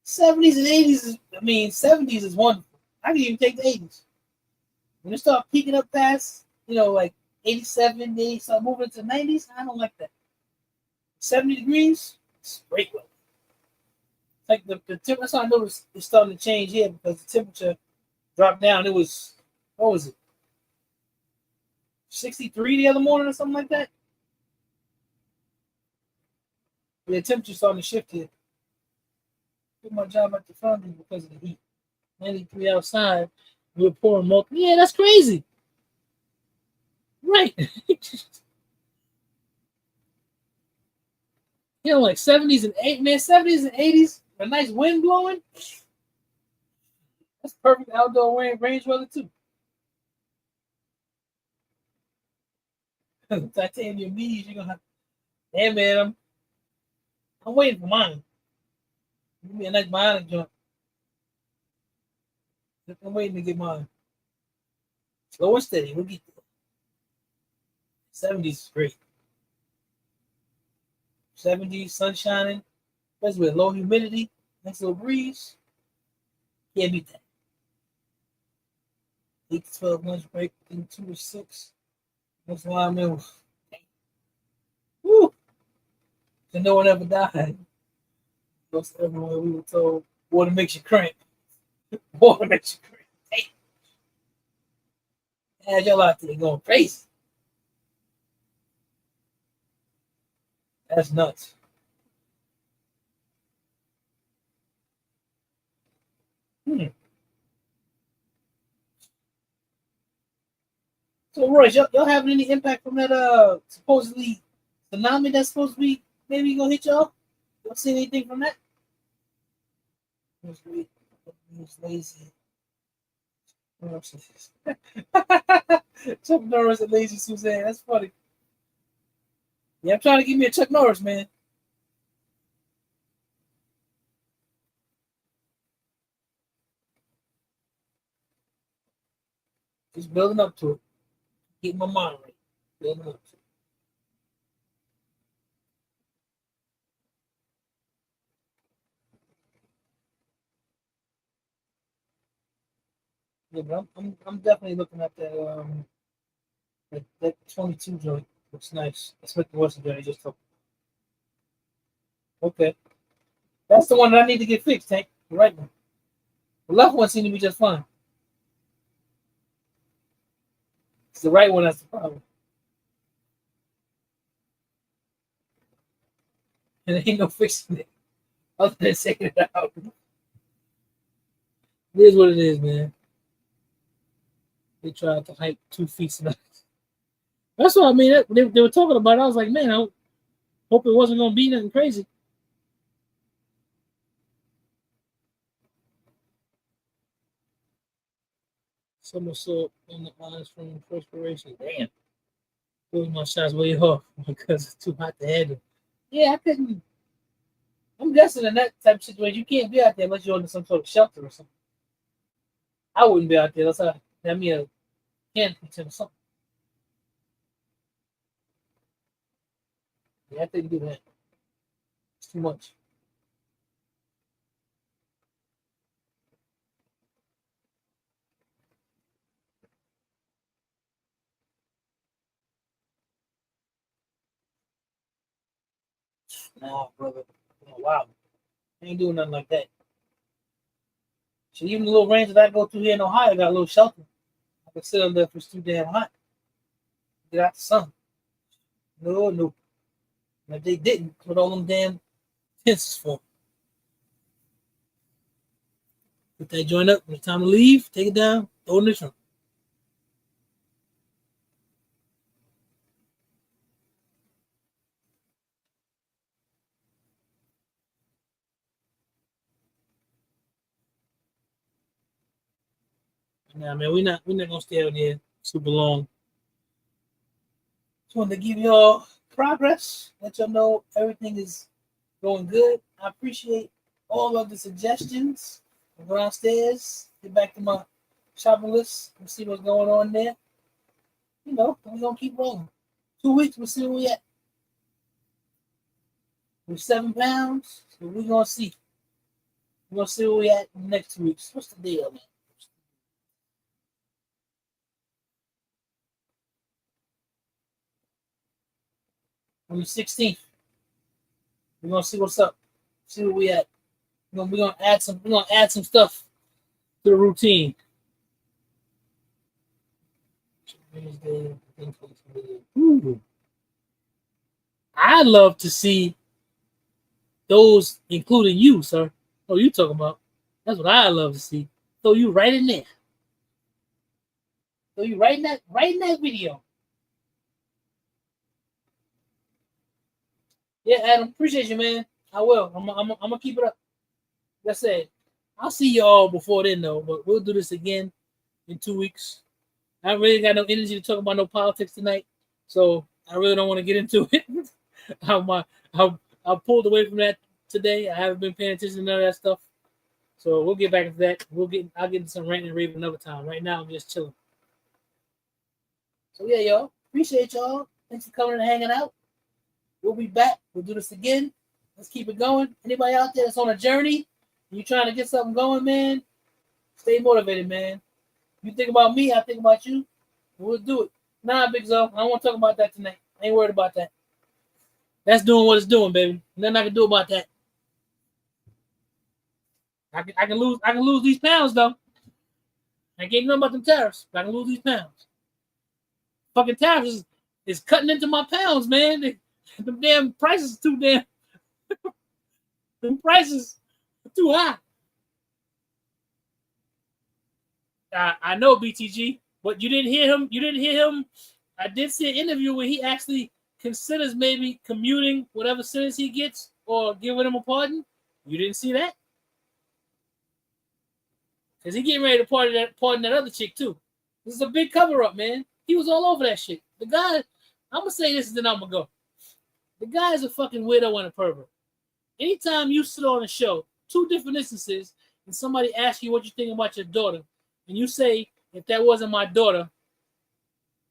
A: 70s and 80s is, 70s is wonderful. I can even take the 80s. When it start peaking up past, like 87, they start moving to the 90s, I don't like that. 70 degrees, it's great weather. Like the temperature, that's how I noticed it's starting to change here because the temperature dropped down. It was, what was it, 63 the other morning or something like that? The temperature starting to shift here. Quit my job at the foundry because of the heat. 93 outside, we were pouring milk. Yeah, that's crazy. Right. Like 70s and 80s, man, 70s and 80s, a nice wind blowing. That's perfect outdoor range weather too. Titanium knees, you're gonna have. Hey man, I'm waiting for mine. Give me a nice bionic joint. I'm waiting to get mine. Slow and steady. We'll get there. 70s is great. 70s, sun shining, especially with low humidity, nice little breeze. Can't beat that. 8 to 12 lunch break, then 2 to 6. That's why I'm in. Woo! So no one ever died. Most everywhere we were told, water makes you cramp. Water makes you cramp. Hey. Had y'all out there going crazy. That's nuts. So Royce, y'all having any impact from that supposedly tsunami that's supposed to be maybe gonna hit y'all? Y'all see anything from that? He's lazy. Chuck Norris and lazy Suzanne. That's funny. Yeah, I'm trying to give me a Chuck Norris, man. Just building up to it. Getting my mind right. Building up to it. Yeah, but I'm definitely looking at that 22 joint. Looks nice. That's what the Western joint I just took. Okay. That's the one that I need to get fixed, Tank. The right one. The left one seemed to be just fine. It's the right one that's the problem. And there ain't no fixing it other than saying it out. It is what it is, man. They tried to hype 2 feet tonight. That's what I mean. They were talking about it. I was like, man, I hope it wasn't going to be nothing crazy. Somersault on the eyes from perspiration. Damn. Those my shots way off because it's too hot to handle. Yeah, I couldn't. I'm guessing in that type of situation, you can't be out there unless you're under some sort of shelter or something. I wouldn't be out there. That's how that mean a canopy tent or something. Yeah, I couldn't do that. It's too much. Nah, brother. Oh, wow. I ain't doing nothing like that. So even the little range that I go to here in Ohio got a little shelter. I can sit under if it's too damn hot. Get out the sun. No, no. And if they didn't, what all them damn tents is for? Put that joint up. When it's time to leave, take it down, throw it in the trunk. Nah, man, we're not gonna stay out here super long. Just wanted to give y'all progress, let y'all know everything is going good. I appreciate all of the suggestions. I'll go downstairs, get back to my shopping list and see what's going on there. You know, we're gonna keep rolling. 2 weeks, we'll see where we at. We're 7 pounds, so we're gonna see. We're gonna see where we at in the next 2 weeks. What's the deal, man? On the 16th, we're gonna see what's up. See where we at. We're gonna add some stuff to the routine. Ooh. I'd love to see those, including you, sir. Oh, you talking about? That's what I love to see. Throw you right in there. Throw you right in that video. Yeah, Adam, appreciate you, man. I will. I'm gonna keep it up. Like I said, I'll see y'all before then, though. But we'll do this again in 2 weeks. I really got no energy to talk about no politics tonight, so I really don't want to get into it. I pulled away from that today. I haven't been paying attention to none of that stuff. So we'll get back into that. I'll get into some rant and rave another time. Right now, I'm just chilling. So yeah, y'all. Appreciate y'all. Thanks for coming and hanging out. We'll be back. We'll do this again. Let's keep it going. Anybody out there that's on a journey, you trying to get something going, man, stay motivated, man. You think about me, I think about you. We'll do it. Nah, Big Zo, I don't want to talk about that tonight. I ain't worried about that. That's doing what it's doing, baby. Nothing I can do about that. I can lose these pounds though. I can't know about them tariffs, but I can lose these pounds. Fucking tariffs is cutting into my pounds, man. The damn prices too damn. The prices are too high. I know BTG, but you didn't hear him. You didn't hear him. I did see an interview where he actually considers maybe commuting whatever sentence he gets or giving him a pardon. You didn't see that? Because he getting ready to pardon that other chick too. This is a big cover up, man. He was all over that shit. The guy, I'm gonna say this and then I'm gonna go. The guy is a fucking widow and a pervert. Anytime you sit on a show, 2 different instances, and somebody asks you what you think about your daughter, and you say, if that wasn't my daughter,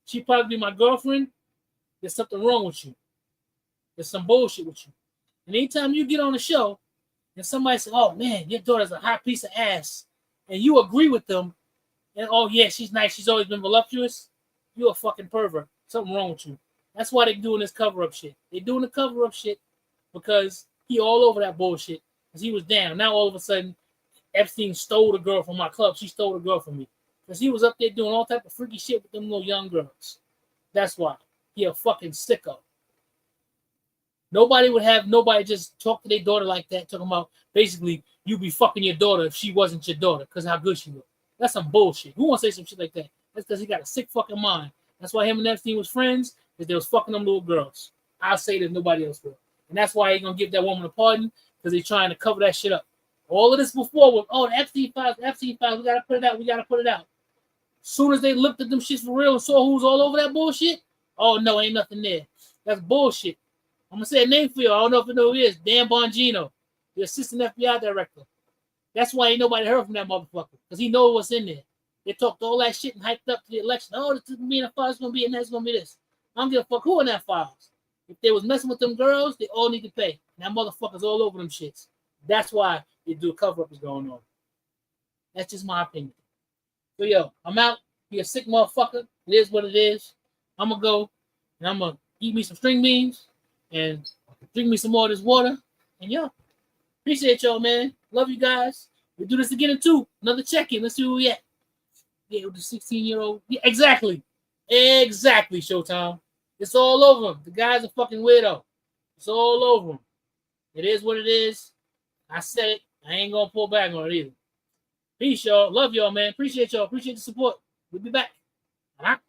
A: she'd probably be my girlfriend, there's something wrong with you. There's some bullshit with you. And anytime you get on the show, and somebody says, oh man, your daughter's a hot piece of ass, and you agree with them, and oh yeah, she's nice, she's always been voluptuous, you're a fucking pervert. Something wrong with you. That's why they're doing this cover-up shit. They're doing the cover-up shit because he all over that bullshit. Because he was down. Now all of a sudden, Epstein stole the girl from my club. She stole the girl from me. Because he was up there doing all type of freaky shit with them little young girls. That's why. He a fucking sicko. Nobody would have nobody just talk to their daughter like that, talking about basically you be fucking your daughter if she wasn't your daughter because how good she looked. That's some bullshit. Who wants to say some shit like that? That's because he got a sick fucking mind. That's why him and Epstein was friends, because they was fucking them little girls. I'll say that nobody else will. And that's why he gonna give that woman a pardon, because they trying to cover that shit up. All of this before was, oh, the Epstein files, we gotta put it out. As soon as they looked at them shits for real and saw who was all over that bullshit, oh no, ain't nothing there. That's bullshit. I'm gonna say a name for you. I don't know if you know who it is. Dan Bongino, the assistant FBI director. That's why ain't nobody heard from that motherfucker, because he knows what's in there. They talked all that shit and hyped up to the election. Oh, this is gonna be in the files, it's gonna be in there, it's gonna be this. I don't give a fuck who in that files. If they was messing with them girls, they all need to pay. And that motherfucker's all over them shits. That's why they do a cover-up is going on. That's just my opinion. So yo, I'm out. Be a sick motherfucker. It is what it is. I'm gonna go and I'm gonna eat me some string beans and drink me some more of this water. And yo, appreciate y'all, man. Love you guys. We'll do this again in 2. Another check-in. Let's see where we at. Yeah, with the 16-year-old. Yeah, exactly. Exactly, Showtime. It's all over him. The guy's a fucking weirdo. It's all over him. It is what it is. I said it. I ain't gonna pull back on it either. Peace, y'all. Love y'all, man. Appreciate y'all. Appreciate the support. We'll be back. All right.